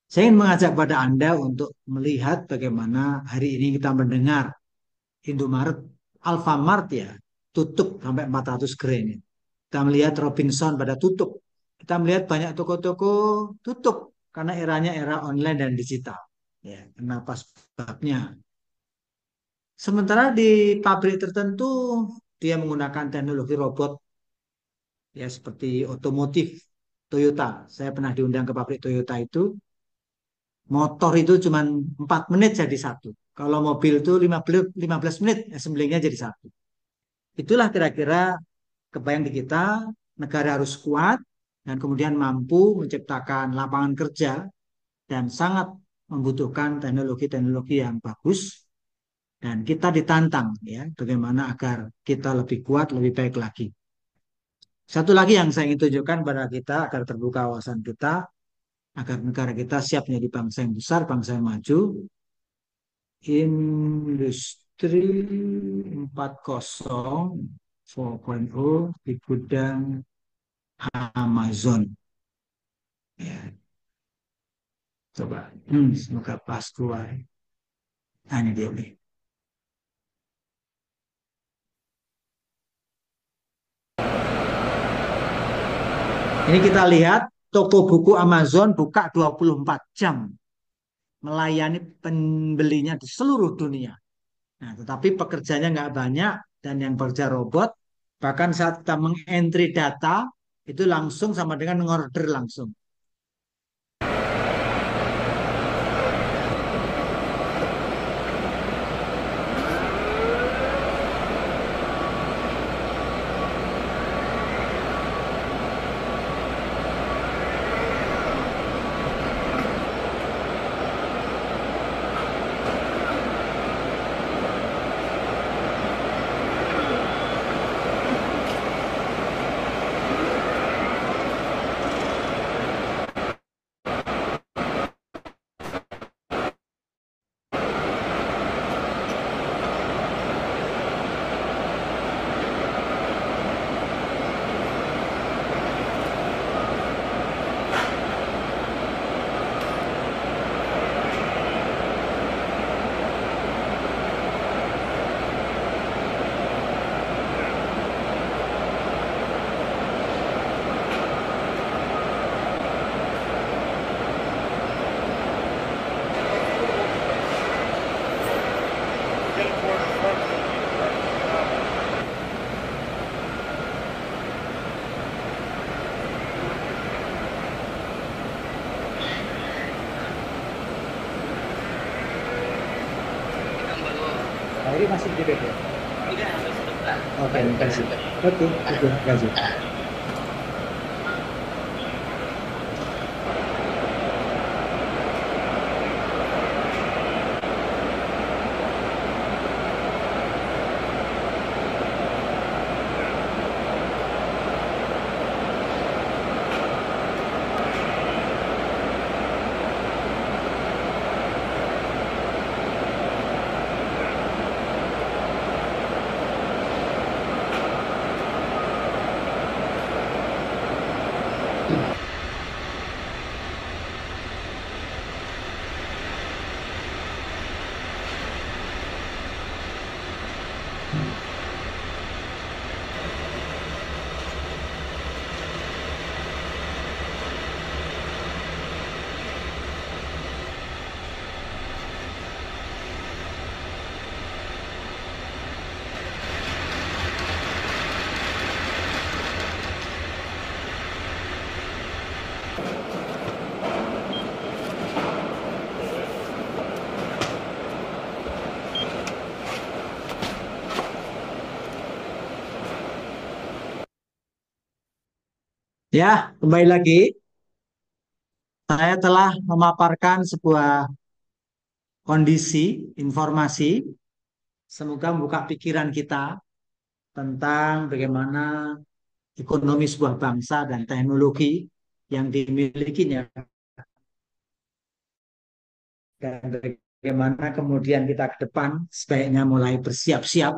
Saya ingin mengajak pada Anda untuk melihat bagaimana hari ini kita mendengar Indomaret, Alfamart ya, tutup sampai 400 gerai ini. Kita melihat Robinson pada tutup. Kita melihat banyak toko-toko tutup karena eranya era online dan digital. Ya, kenapa sebabnya? Sementara di pabrik tertentu dia menggunakan teknologi robot ya seperti otomotif Toyota. Saya pernah diundang ke pabrik Toyota itu, motor itu cuma 4 menit jadi satu. Kalau mobil itu 15 menit assemblingnya jadi satu. Itulah kira-kira kebayang di kita, negara harus kuat dan kemudian mampu menciptakan lapangan kerja dan sangat membutuhkan teknologi-teknologi yang bagus. Dan kita ditantang ya, bagaimana agar kita lebih kuat, lebih baik lagi. Satu lagi yang saya ingin tunjukkan pada kita agar terbuka wawasan kita, agar negara kita siap menjadi bangsa yang besar, bangsa yang maju. Industri 4.0 4.0 di gudang Amazon. Ya, coba, semoga pas keluar. Nah, ini dia nih. Ini kita lihat toko buku Amazon buka 24 jam. Melayani pembelinya di seluruh dunia. Nah, tetapi pekerjanya nggak banyak dan yang bekerja robot. Bahkan saat kita mengentry data, itu langsung sama dengan ngorder langsung. Ini masih di bed ya? Oke, terima kasih. Oke, terima kasih. Ya, kembali lagi. Saya telah memaparkan sebuah kondisi, informasi Semoga membuka pikiran kita tentang bagaimana ekonomi sebuah bangsa dan teknologi yang dimilikinya, dan bagaimana kemudian kita ke depan sebaiknya mulai bersiap-siap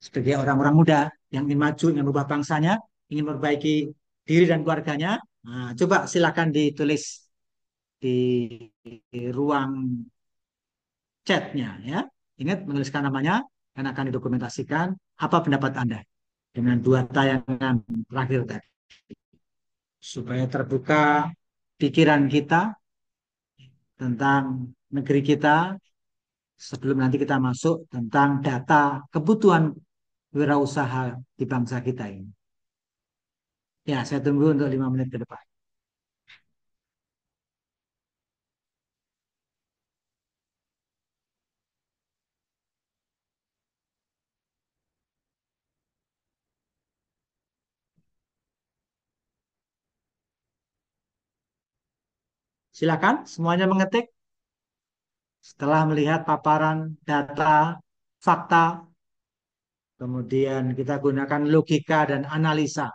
sebagai orang-orang muda yang ingin maju, ingin merubah bangsanya, ingin memperbaiki diri dan keluarganya. Nah, coba silakan ditulis di ruang chatnya ya. Ingat menuliskan namanya dan akan didokumentasikan apa pendapat Anda dengan dua tayangan terakhir tadi. Supaya terbuka pikiran kita tentang negeri kita sebelum nanti kita masuk tentang data kebutuhan wirausaha di bangsa kita ini. Ya, saya tunggu untuk 5 menit ke depan. Silakan semuanya mengetik setelah melihat paparan data, fakta, kemudian kita gunakan logika dan analisa.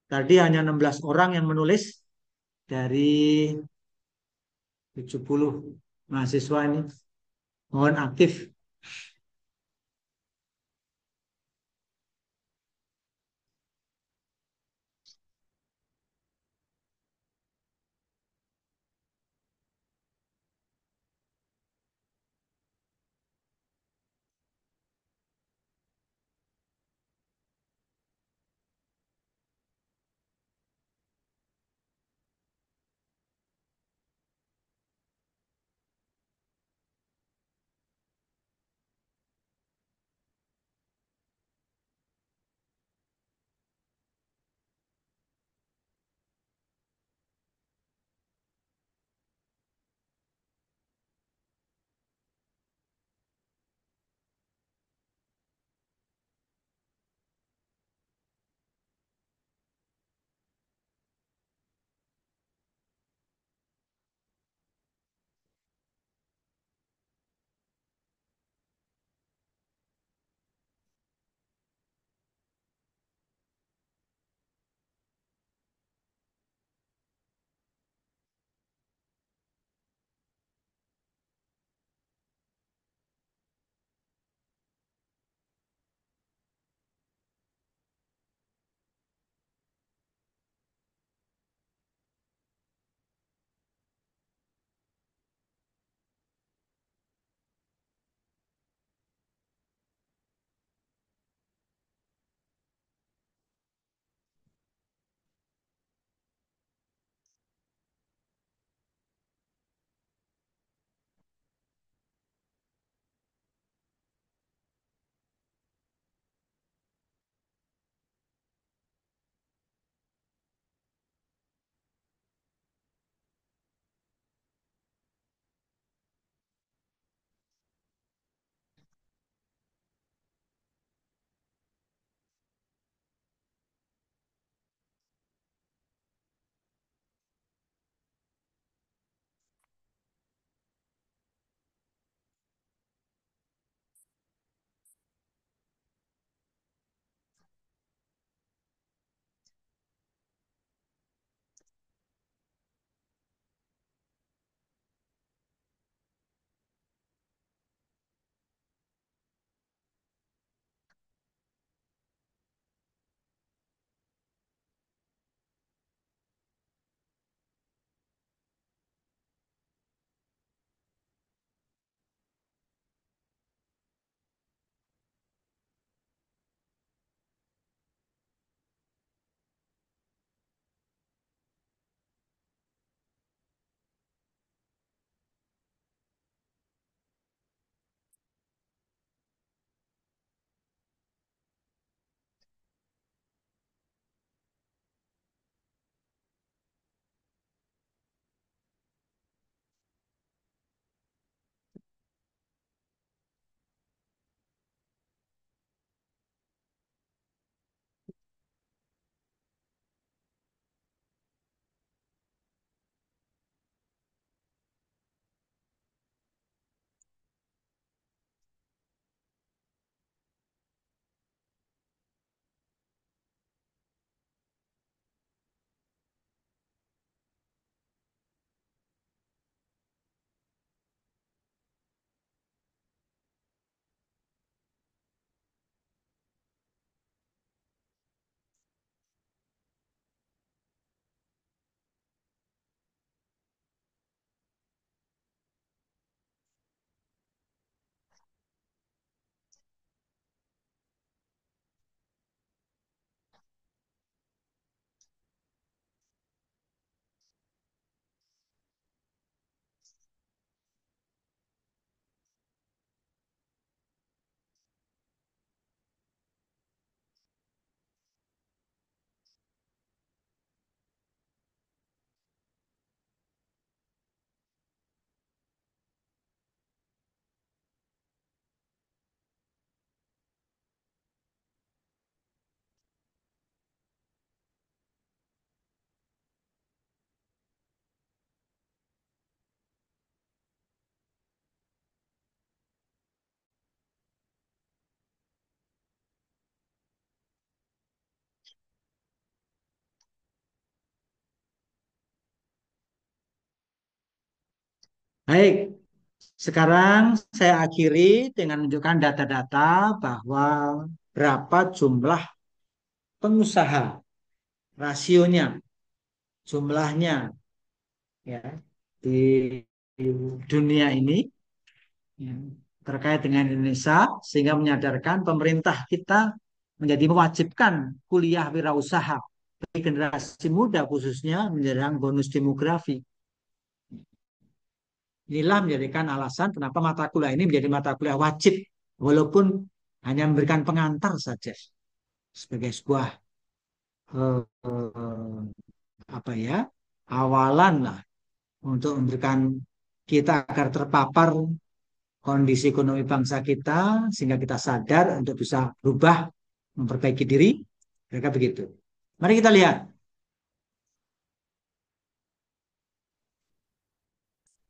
Tadi hanya 16 orang yang menulis dari 70 mahasiswa ini. Mohon aktif. Baik, sekarang saya akhiri dengan menunjukkan data-data bahwa berapa jumlah pengusaha, rasionya, jumlahnya ya di dunia ini ya, terkait dengan Indonesia sehingga menyadarkan pemerintah kita menjadi mewajibkan kuliah wirausaha bagi generasi muda khususnya menjelang bonus demografi. Inilah menjadikan alasan kenapa mata kuliah ini menjadi mata kuliah wajib walaupun hanya memberikan pengantar saja sebagai sebuah eh, apa ya awalan lah untuk memberikan kita agar terpapar kondisi ekonomi bangsa kita sehingga kita sadar untuk bisa berubah, memperbaiki diri. Mereka begitu. Mari kita lihat.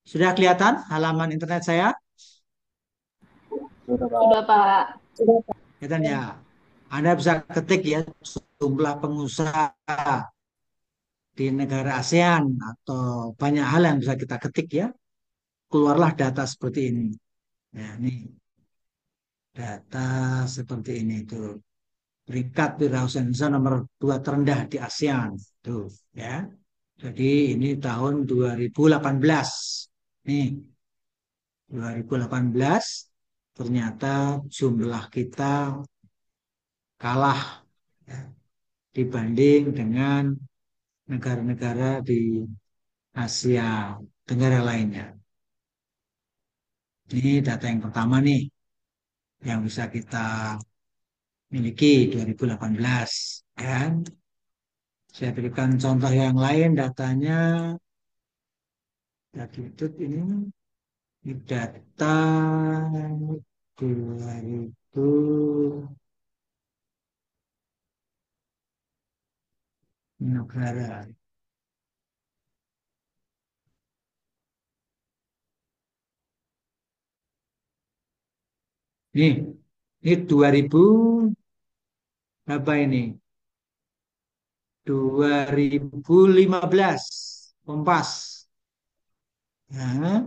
Sudah kelihatan halaman internet saya? Sudah, Pak. Kelihatan ya. Anda bisa ketik ya jumlah pengusaha di negara ASEAN atau banyak hal yang bisa kita ketik ya. Keluarlah data seperti ini. Ya, ini data seperti ini itu. Peringkat wirausaha Indonesia nomor 2 terendah di ASEAN. Tuh, ya. Jadi ini tahun 2018. Nih, 2018 ternyata jumlah kita kalah ya, dibanding dengan negara-negara di Asia Tenggara lainnya. Ini data yang pertama nih yang bisa kita miliki 2018. Dan saya berikan contoh yang lain datanya. Tadi itu ini data 2000 negara. Ini 2000 apa ini? 2015 Kompas. Nah,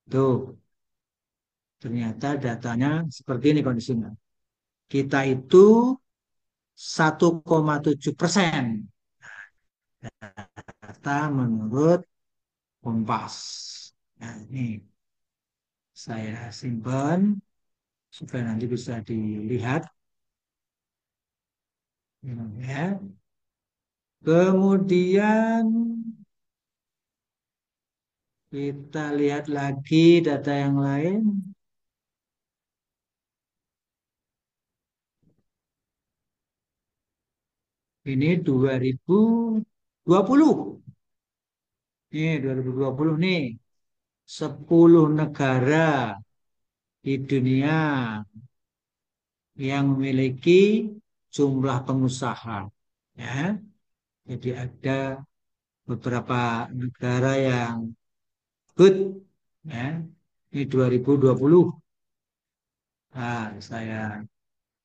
tuh ternyata datanya seperti ini kondisinya. Kita itu 1,7%. Data menurut Kompas. Nah, ini saya simpan supaya nanti bisa dilihat. Ya. Kemudian kita lihat lagi data yang lain. Ini 2020. Ini 2020 nih. 10 negara di dunia yang memiliki jumlah pengusaha. Ya. Jadi ada beberapa negara yang good. Ya. Ini 2020. Nah, saya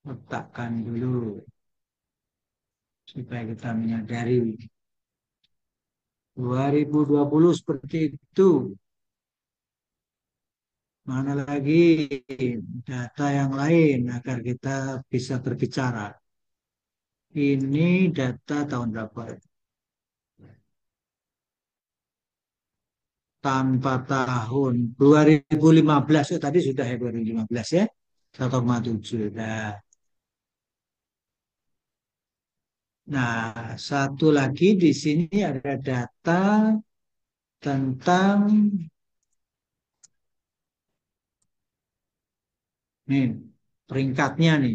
letakkan dulu supaya kita menyadari 2020 seperti itu. Mana lagi data yang lain agar kita bisa berbicara. Ini data tahun berapa? Tanpa tahun 2015. Oh, tadi sudah ya 2015 ya. 1,7. Nah, satu lagi di sini ada data tentang nih peringkatnya nih.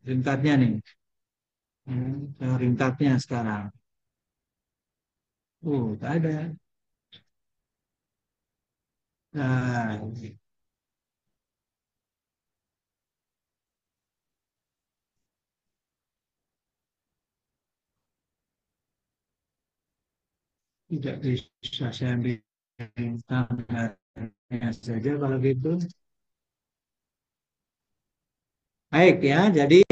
Peringkatnya nih. Peringkatnya sekarang. Tak ada. Nah, tidak bisa saya ambil gambarnya saja kalau gitu. Baik ya, jadi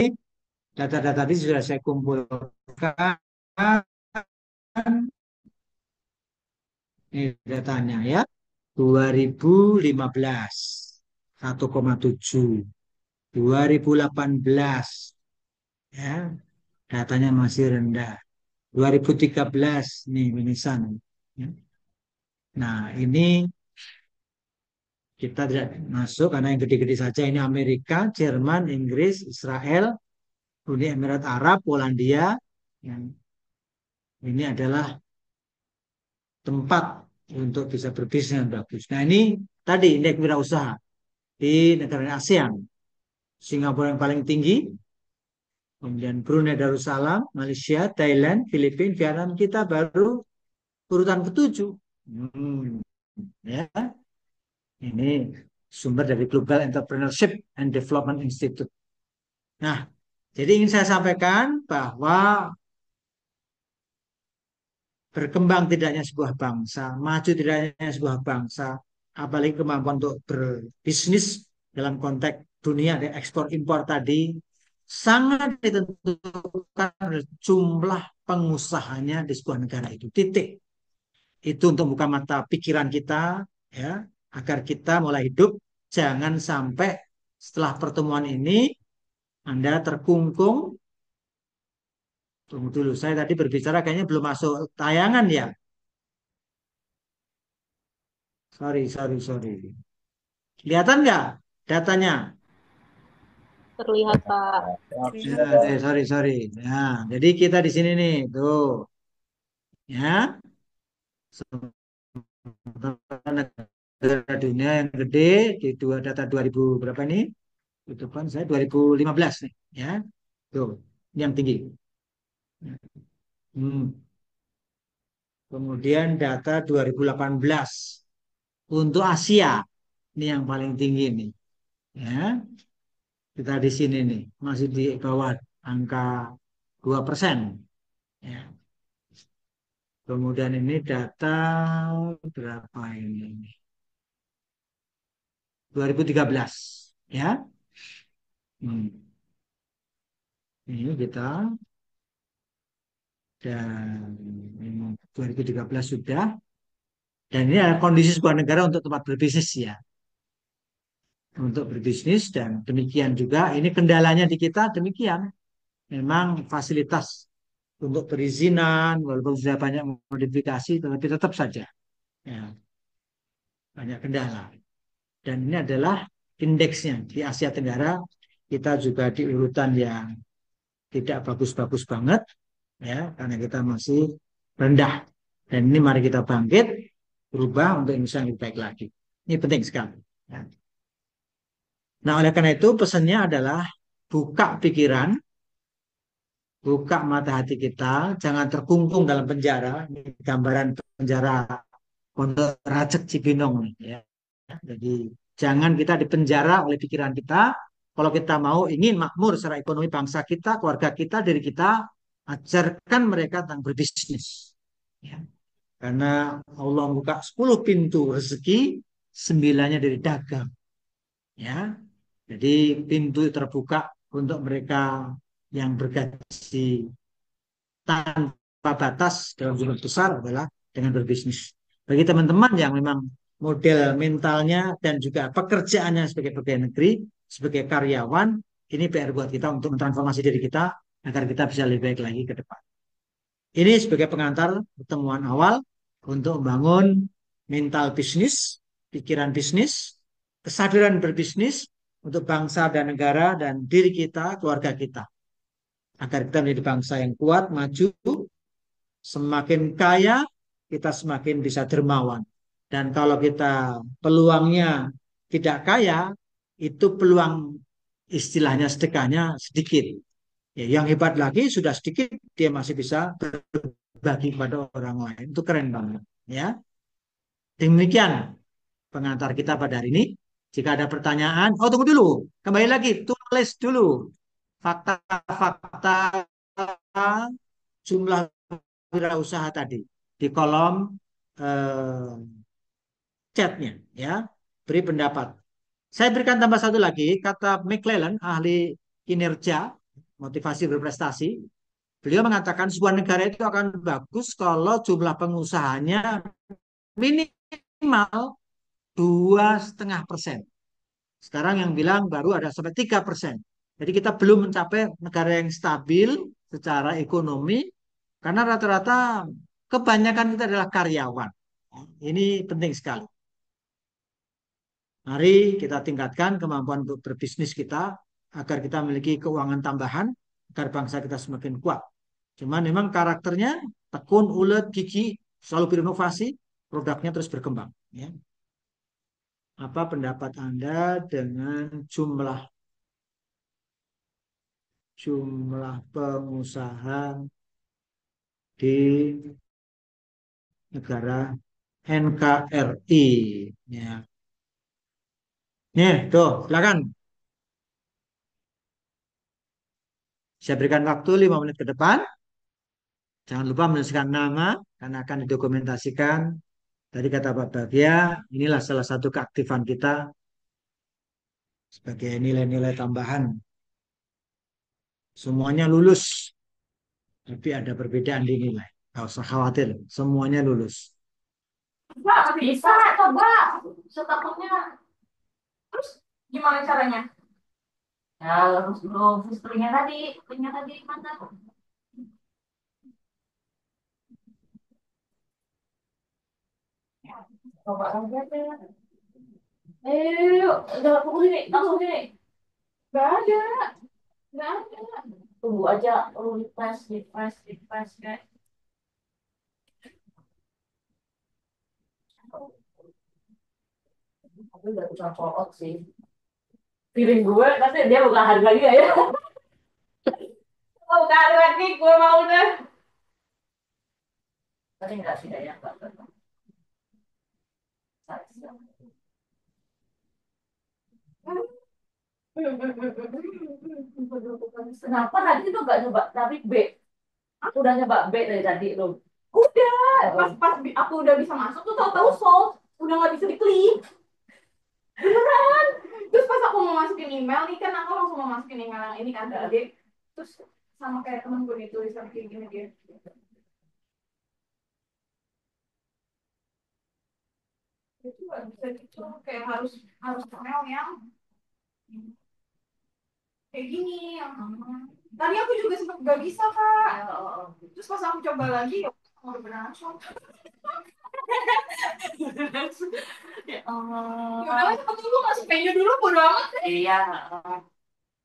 data-data tadi sudah saya kumpulkan Ini datanya ya. 2015 1,7. 2018 ya, datanya masih rendah. 2013 nih minisan. Ya. Nah, ini kita tidak masuk karena yang gede-gede saja ini Amerika, Jerman, Inggris, Israel, Uni Emirat Arab, Polandia. Yang ini adalah tempat untuk bisa berbisnis yang bagus. Nah, ini tadi indeks wirausaha di negara ASEAN. Singapura yang paling tinggi, kemudian Brunei Darussalam, Malaysia, Thailand, Filipina, Vietnam, kita baru urutan ketujuh. Ya, ini sumber dari Global Entrepreneurship and Development Institute. Nah, jadi ingin saya sampaikan bahwa berkembang tidaknya sebuah bangsa, maju tidaknya sebuah bangsa, apalagi kemampuan untuk berbisnis dalam konteks dunia dan ekspor impor tadi, sangat ditentukan oleh jumlah pengusahanya di sebuah negara itu. Titik. Itu untuk buka mata pikiran kita, ya, agar kita mulai hidup. Jangan sampai setelah pertemuan ini Anda terkungkung. Tunggu dulu, saya tadi berbicara kayaknya belum masuk tayangan ya. Sorry. Kelihatan nggak datanya? Terlihat, Pak. Ya, sorry. Nah, jadi kita di sini nih, tuh, ya, negara dunia yang gede di data 2000 berapa ini? Itu kan saya 2015 nih, ya, tuh, ini yang tinggi. Hmm. Kemudian data 2018 untuk Asia, ini yang paling tinggi nih, ya. Kita di sini nih masih di bawah angka 2%. Ya. Kemudian ini data berapa ini? 2013. Ya. Ini kita dan 2013 sudah. Dan ini adalah kondisi sebuah negara untuk tempat berbisnis ya. Untuk berbisnis dan demikian juga ini kendalanya di kita demikian. Memang fasilitas untuk perizinan walaupun sudah banyak modifikasi tetapi tetap saja ya, banyak kendala. Dan ini adalah indeksnya di Asia Tenggara, kita juga di urutan yang tidak bagus-bagus banget ya, karena kita masih rendah. Dan ini mari kita bangkit, berubah untuk Indonesia yang lebih baik lagi. Ini penting sekali ya. Nah, oleh karena itu pesannya adalah buka pikiran, buka mata hati kita, jangan terkungkung dalam penjara. Ini gambaran penjara Pondok Rajek Cibinong ya. Jadi jangan kita dipenjara oleh pikiran kita. Kalau kita mau ingin makmur secara ekonomi bangsa kita, keluarga kita, diri kita, ajarkan mereka tentang berbisnis. Ya. Karena Allah buka 10 pintu rezeki, 9-nya dari dagang. Ya. Jadi pintu terbuka untuk mereka yang bergaji tanpa batas dalam jumlah besar adalah dengan berbisnis. Bagi teman-teman yang memang model mentalnya dan juga pekerjaannya sebagai pegawai negeri, sebagai karyawan, ini PR buat kita untuk mentransformasi diri kita agar kita bisa lebih baik lagi ke depan. Ini sebagai pengantar pertemuan awal untuk membangun mental bisnis, pikiran bisnis, kesadaran berbisnis untuk bangsa dan negara dan diri kita, keluarga kita. Agar kita menjadi bangsa yang kuat, maju, semakin kaya, kita semakin bisa dermawan. Dan kalau kita peluangnya tidak kaya, itu peluang istilahnya sedekahnya sedikit. Ya, yang hebat lagi sudah sedikit, dia masih bisa berbagi kepada orang lain. Itu keren banget. Ya. Demikian pengantar kita pada hari ini. Jika ada pertanyaan, oh tunggu dulu, kembali lagi, tulis dulu fakta-fakta jumlah wirausaha tadi di kolom chatnya, ya, beri pendapat. Saya berikan tambah satu lagi, kata McClellan, ahli kinerja, motivasi berprestasi. Beliau mengatakan sebuah negara itu akan bagus kalau jumlah pengusahanya minimal 2,5%. Sekarang yang bilang baru ada sampai 3%. Jadi kita belum mencapai negara yang stabil secara ekonomi karena rata-rata kebanyakan kita adalah karyawan. Ini penting sekali. Mari kita tingkatkan kemampuan untuk berbisnis kita agar kita memiliki keuangan tambahan agar bangsa kita semakin kuat. Cuman memang karakternya tekun, ulet, gigih, selalu berinovasi, produknya terus berkembang. Ya. Apa pendapat Anda dengan jumlah pengusaha di negara NKRI? Ya. Nih, tuh, silakan. Saya berikan waktu 5 menit ke depan. Jangan lupa menuliskan nama karena akan didokumentasikan. Tadi kata Pak Bagja, inilah salah satu keaktifan kita sebagai nilai-nilai tambahan. Semuanya lulus, tapi ada perbedaan di nilai. Gak usah khawatir, semuanya lulus. Mbak, bisa coba setahunnya. Terus gimana caranya? Ya, harus dulu linknya tadi mana? Coba aja deh. Yuk, udah aku gini, langsung gini. Gak ada, gak ada. Tunggu aja, refresh, guys. Aku udah bisa follow sih. Feeling gue, nanti dia buka hari lagi gak ya? Oh, buka hari lagi, gue mau deh. Tapi enggak sih, ya, enggak. Kenapa tadi itu nggak coba tarik B? Aku udah nyoba B dari tadi loh. Udah, pas aku udah bisa masuk tuh tahu-tahu solve, udah nggak bisa diklik. Beneran. Terus pas aku mau masukin email nih kan aku langsung mau masukin email yang ini kan tadi. Terus sama kayak temen gue nih tulisan kayak gini dia. Itu nggak bisa gitu, kayak harus harus email yang kayak gini yang tadi aku juga sempat gak bisa kak. Terus pas aku coba lagi ya udah berlangsung. Ya Allah. Ya udah cepet dulu masuk menu dulu bodo amat. Iya.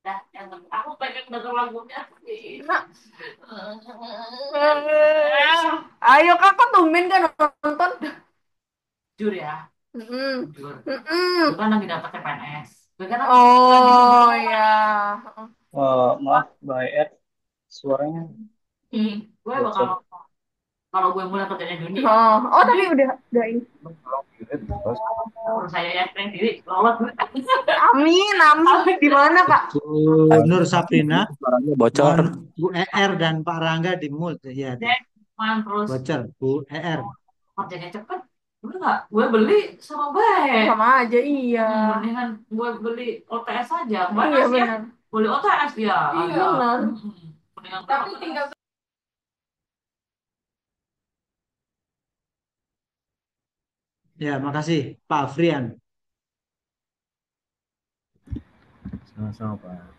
Dah, yang aku pengen denger lagunya. Iya. Ayo kak, kok tumben kan nonton? Jujur ya. Jujur. Itu kan lagi dapet CPNS. Oh ya. Maaf, Mbak Er, suaranya Gue bakal bocor. kalau gue mulai kerjanya Juni. Oh tapi udah ini. Kalau saya yang diri lolos. Amin, amin. Di mana Pak? Bu Nur Sabrina, Suaranya bocor. Bu ER dan Pak Rangga di mute. Ya, Terus bocor, Bu ER. kerjanya cepet. Udah nggak? Gue beli sama baik. Sama aja iya. Mendingan gue beli OTS aja. Iya benar. Beli OTS dia. Iya benar. Tapi tinggal Ya, makasih Pak Afrian. Sama-sama, Pak.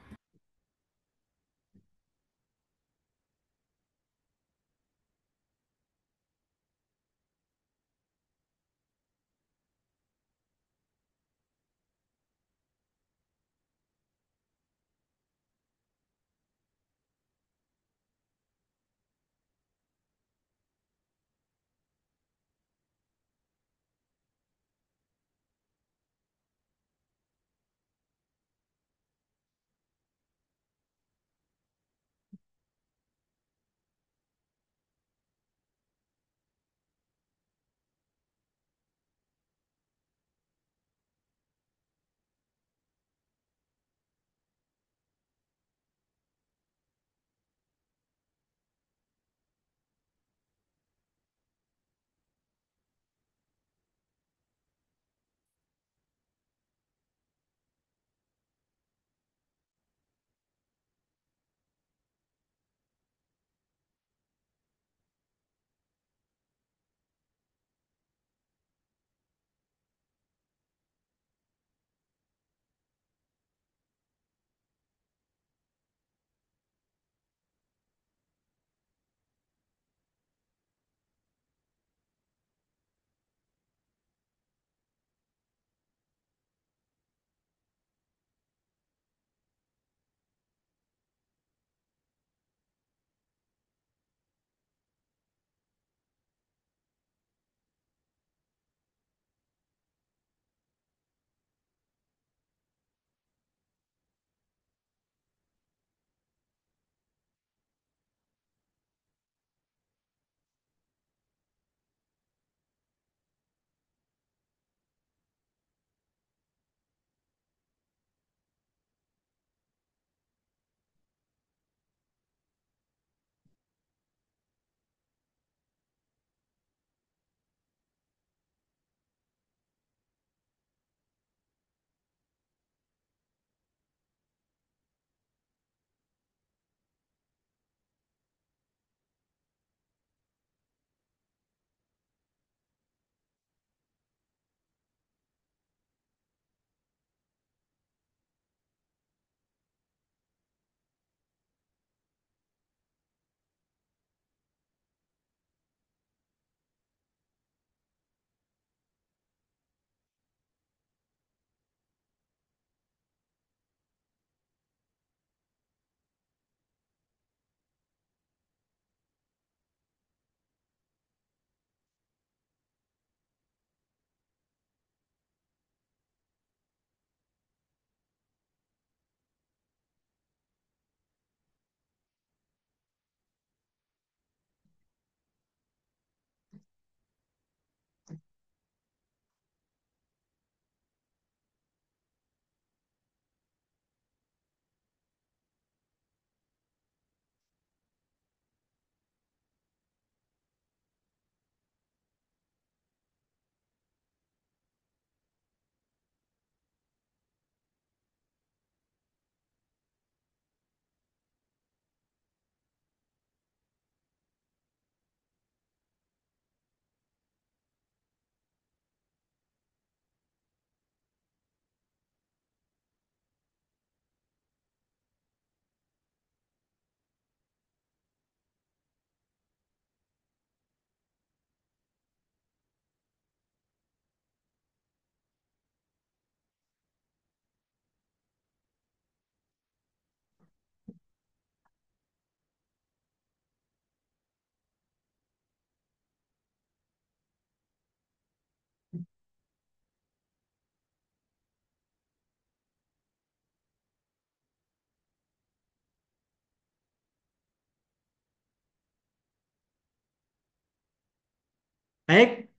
Baik,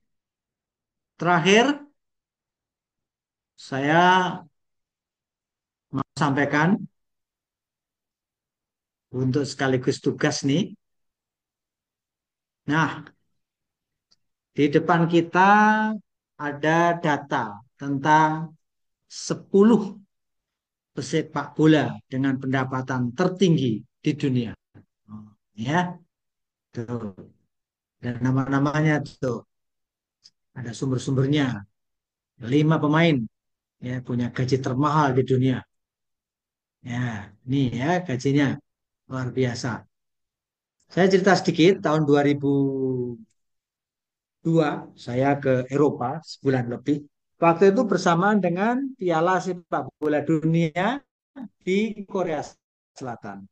terakhir saya mau sampaikan untuk sekaligus tugas nih. Nah, di depan kita ada data tentang 10 pesepak bola dengan pendapatan tertinggi di dunia. Ya, tuh. Dan nama-namanya tuh ada sumber-sumbernya. 5 pemain ya punya gaji termahal di dunia. Ya, ini ya gajinya luar biasa. Saya cerita sedikit tahun 2002 saya ke Eropa sebulan lebih. Waktu itu bersamaan dengan Piala Sepak Bola Dunia di Korea Selatan.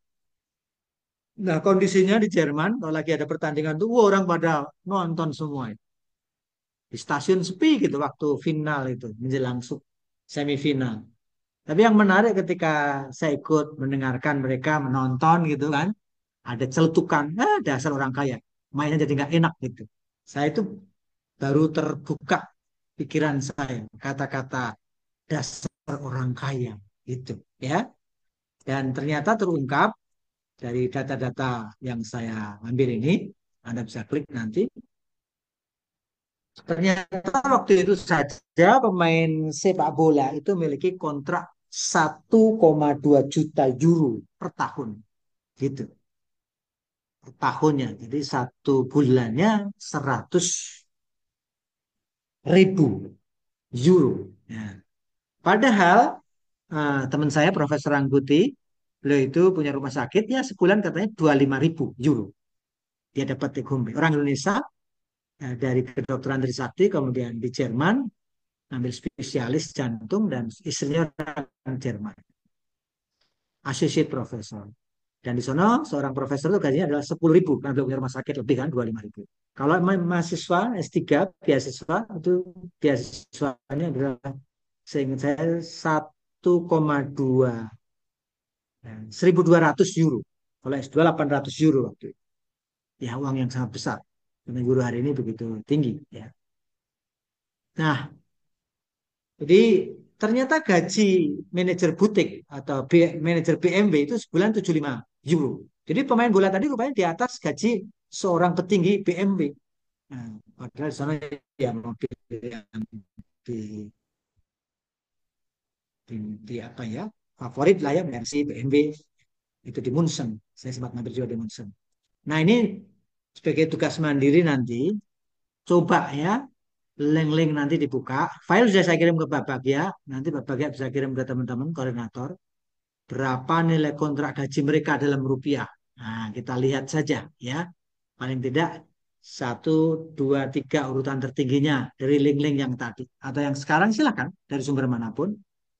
Nah, kondisinya di Jerman kalau lagi ada pertandingan tuh wah, orang pada nonton semua. Di stasiun sepi gitu waktu final itu menjelang semifinal. Tapi yang menarik ketika saya ikut mendengarkan mereka menonton gitu kan, ada celetukan, dasar orang kaya, mainnya jadi nggak enak gitu. Saya itu baru terbuka pikiran saya, kata-kata dasar orang kaya gitu ya. Dan ternyata terungkap dari data-data yang saya ambil ini, Anda bisa klik nanti. Ternyata waktu itu saja pemain sepak bola itu memiliki kontrak 1,2 juta euro per tahun gitu per tahunnya. Jadi satu bulannya 100.000 euro. Ya. Padahal teman saya Profesor Angguti, beliau itu punya rumah sakit ya sebulan katanya 25.000 euro. Dia dapat take home. Orang Indonesia dari kedokteran Trisakti kemudian di Jerman ambil spesialis jantung dan istrinya orang Jerman, associate professor. Dan di sana seorang profesor itu gajinya adalah 10.000 karena beliau punya rumah sakit lebih kan 25.000. Kalau mahasiswa S3 beasiswa itu beasiswanya adalah seingat saya 1,2 1.200 euro. Kalau S2 800 euro waktu itu. Ya uang yang sangat besar. Karena euro hari ini begitu tinggi ya. Nah, jadi ternyata gaji manajer butik atau manajer BMW itu sebulan 75 euro. Jadi pemain bola tadi rupanya di atas gaji seorang petinggi BMW. Nah, padahal di sana ya mobil yang di, di apa ya favorit lah ya Mercy, BMW itu di Munchen. Saya sempat ngambil juga di Munchen. Nah ini sebagai tugas mandiri nanti coba ya link-link nanti dibuka. File sudah saya kirim ke Pak Bagja. Nanti Pak Bagja bisa kirim ke teman-teman koordinator. Berapa nilai kontrak gaji mereka dalam rupiah. Nah, kita lihat saja ya. Paling tidak 1, 2, 3 urutan tertingginya dari link-link yang tadi. Atau yang sekarang silahkan dari sumber manapun.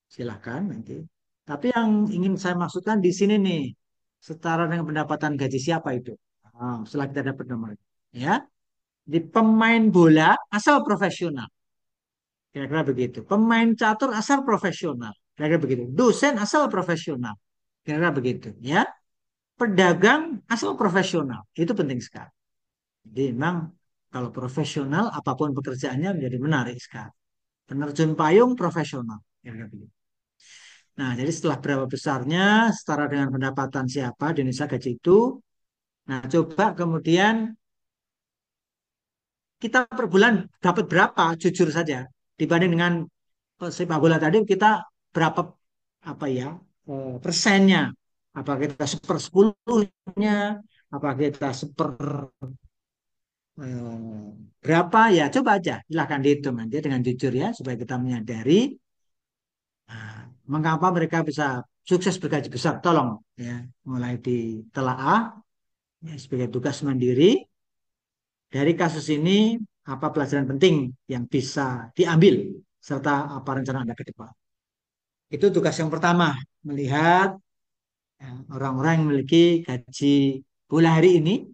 Silahkan nanti. Tapi yang ingin saya maksudkan di sini nih. Setara dengan pendapatan gaji siapa itu. Setelah kita dapat nomor. Ya. Di pemain bola asal profesional. Kira-kira begitu. Pemain catur asal profesional. Kira-kira begitu. Dosen asal profesional. Kira-kira begitu. Ya. Pedagang asal profesional. Itu penting sekali. Jadi memang kalau profesional apapun pekerjaannya menjadi menarik sekali. Penerjun payung profesional. Kira-kira begitu. Nah, jadi setelah berapa besarnya setara dengan pendapatan siapa di Indonesia gaji itu. Nah, coba kemudian kita per bulan dapat berapa jujur saja dibanding dengan sepak bola tadi kita berapa apa ya persennya, apa kita 1/10-nya, apa kita berapa ya, coba aja silahkan dihitung nanti dengan jujur ya supaya kita menyadari mengapa mereka bisa sukses bergaji besar. Tolong ya mulai ditelaah ya, sebagai tugas mandiri dari kasus ini apa pelajaran penting yang bisa diambil serta apa rencana Anda ke depan. Itu tugas yang pertama, melihat ya, orang-orang yang memiliki gaji bola hari ini,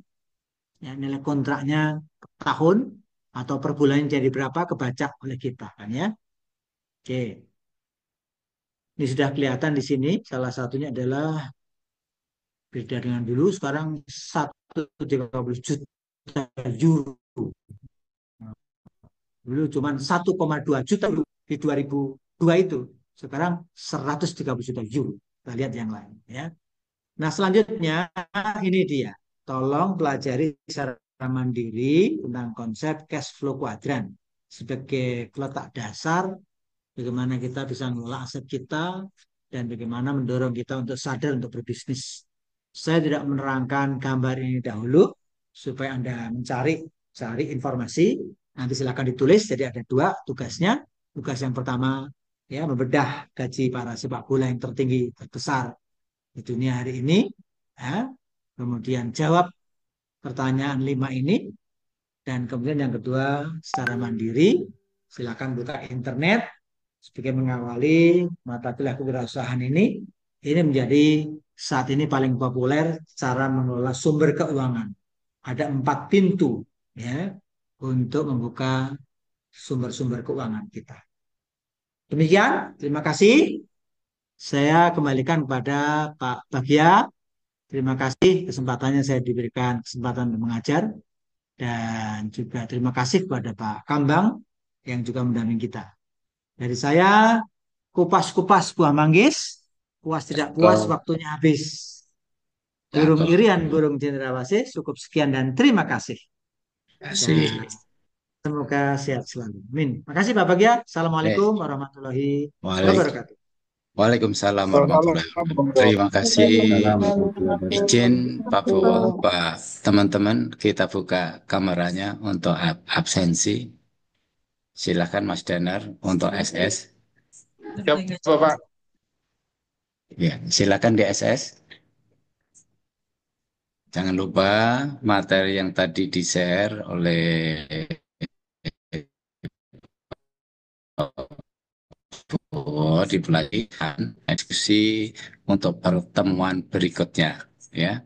ya, nilai kontraknya per tahun atau per bulan jadi berapa kebaca oleh kita kan ya. Oke. Ini sudah kelihatan di sini, salah satunya adalah beda dengan dulu, sekarang 130 juta euro Dulu cuma 1,2 juta euro di 2002 itu. Sekarang 130 juta euro. Kita lihat yang lain ya. Nah, selanjutnya ini dia. Tolong pelajari secara mandiri tentang konsep cash flow kuadran sebagai letak dasar bagaimana kita bisa mengelola aset kita dan bagaimana mendorong kita untuk sadar untuk berbisnis. Saya tidak menerangkan gambar ini dahulu supaya Anda cari informasi. Nanti silakan ditulis. Jadi ada dua tugasnya. Tugas yang pertama ya membedah gaji para sepak bola yang tertinggi terbesar di dunia hari ini. Ya. Kemudian jawab pertanyaan 5 ini. Dan kemudian yang kedua secara mandiri silakan buka internet sebagai mengawali mata kuliah kewirausahaan ini menjadi saat ini paling populer cara mengelola sumber keuangan. Ada 4 pintu ya untuk membuka sumber-sumber keuangan kita. Demikian, terima kasih. Saya kembalikan kepada Pak Bagja. Terima kasih kesempatannya saya diberikan kesempatan untuk mengajar. Dan juga terima kasih kepada Pak Kambang yang juga mendampingi kita. Dari saya, kupas-kupas buah manggis, puas tidak puas waktunya habis. Burung irian, burung cendrawasih, cukup sekian dan terima kasih. Kasih. Semoga sehat selalu. Amin. Makasih Pak Bagja. Assalamualaikum warahmatullahi wabarakatuh. Waalaikumsalam warahmatullahi wabarakatuh. Terima kasih. Izin Pak Bowo, Pak teman-teman, kita buka kameranya untuk absensi. Silakan Mas Danar untuk SS. Siap, Bapak. Ya, silakan di SS. Jangan lupa materi yang tadi di-share oleh dipelajari diskusi untuk pertemuan berikutnya ya.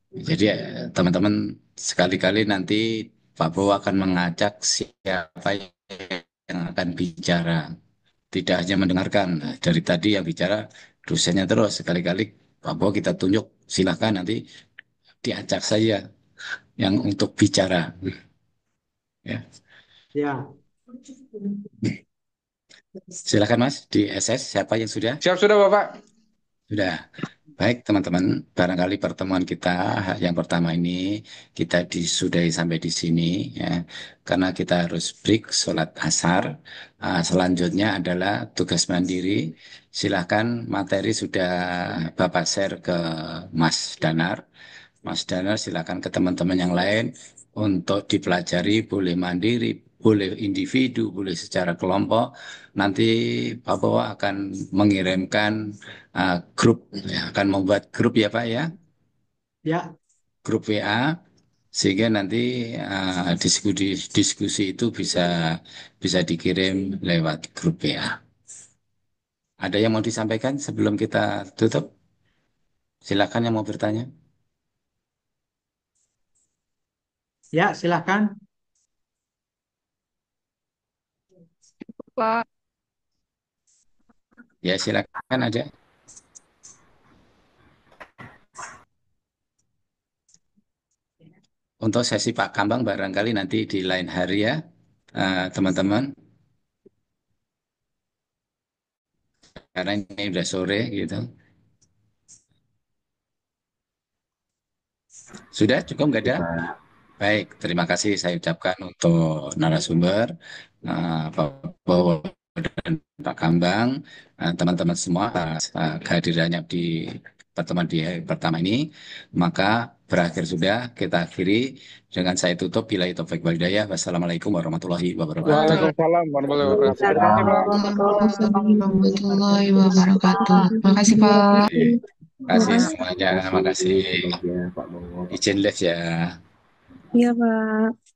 Jadi teman-teman sekali-kali nanti Pak Bowo akan mengajak siapa yang akan bicara. Tidak hanya mendengarkan. Nah, dari tadi yang bicara dosennya terus. Sekali-kali Pak Bowo kita tunjuk, silahkan nanti diajak saja yang untuk bicara. Ya. Ya. Silakan Mas, di SS siapa yang sudah? Siap sudah Bapak. Sudah. Baik teman-teman, barangkali pertemuan kita yang pertama ini kita disudahi sampai di sini ya, karena kita harus break sholat asar. Selanjutnya adalah tugas mandiri. Silahkan materi sudah Bapak share ke Mas Danar. Mas Danar silakan ke teman-teman yang lain untuk dipelajari, boleh mandiri, boleh individu, boleh secara kelompok. Nanti Pak Bowo akan mengirimkan grup, ya, akan membuat grup ya Pak ya? Ya. Grup WA, sehingga nanti diskusi itu bisa dikirim lewat grup WA. Ada yang mau disampaikan sebelum kita tutup? Silakan yang mau bertanya. Ya, silakan. Pak. Ya, silakan aja. Untuk sesi Pak Kambang barangkali nanti di lain hari ya, teman-teman. Karena ini udah sore gitu. Sudah cukup nggak ada? Baik, terima kasih saya ucapkan untuk narasumber Pak Bowo dan Pak Kambang, teman-teman semua kehadirannya di pertemuan di hari pertama ini. Maka berakhir sudah, kita akhiri dengan saya tutup. Bila taufik wal hidayah. Wassalamualaikum warahmatullahi wabarakatuh. Waalaikumsalam warahmatullahi wabarakatuh. Warahmatullahi wabarakatuh. Makasih Pak. Terima kasih semuanya, makasih. Izin live ya. Iya Pak.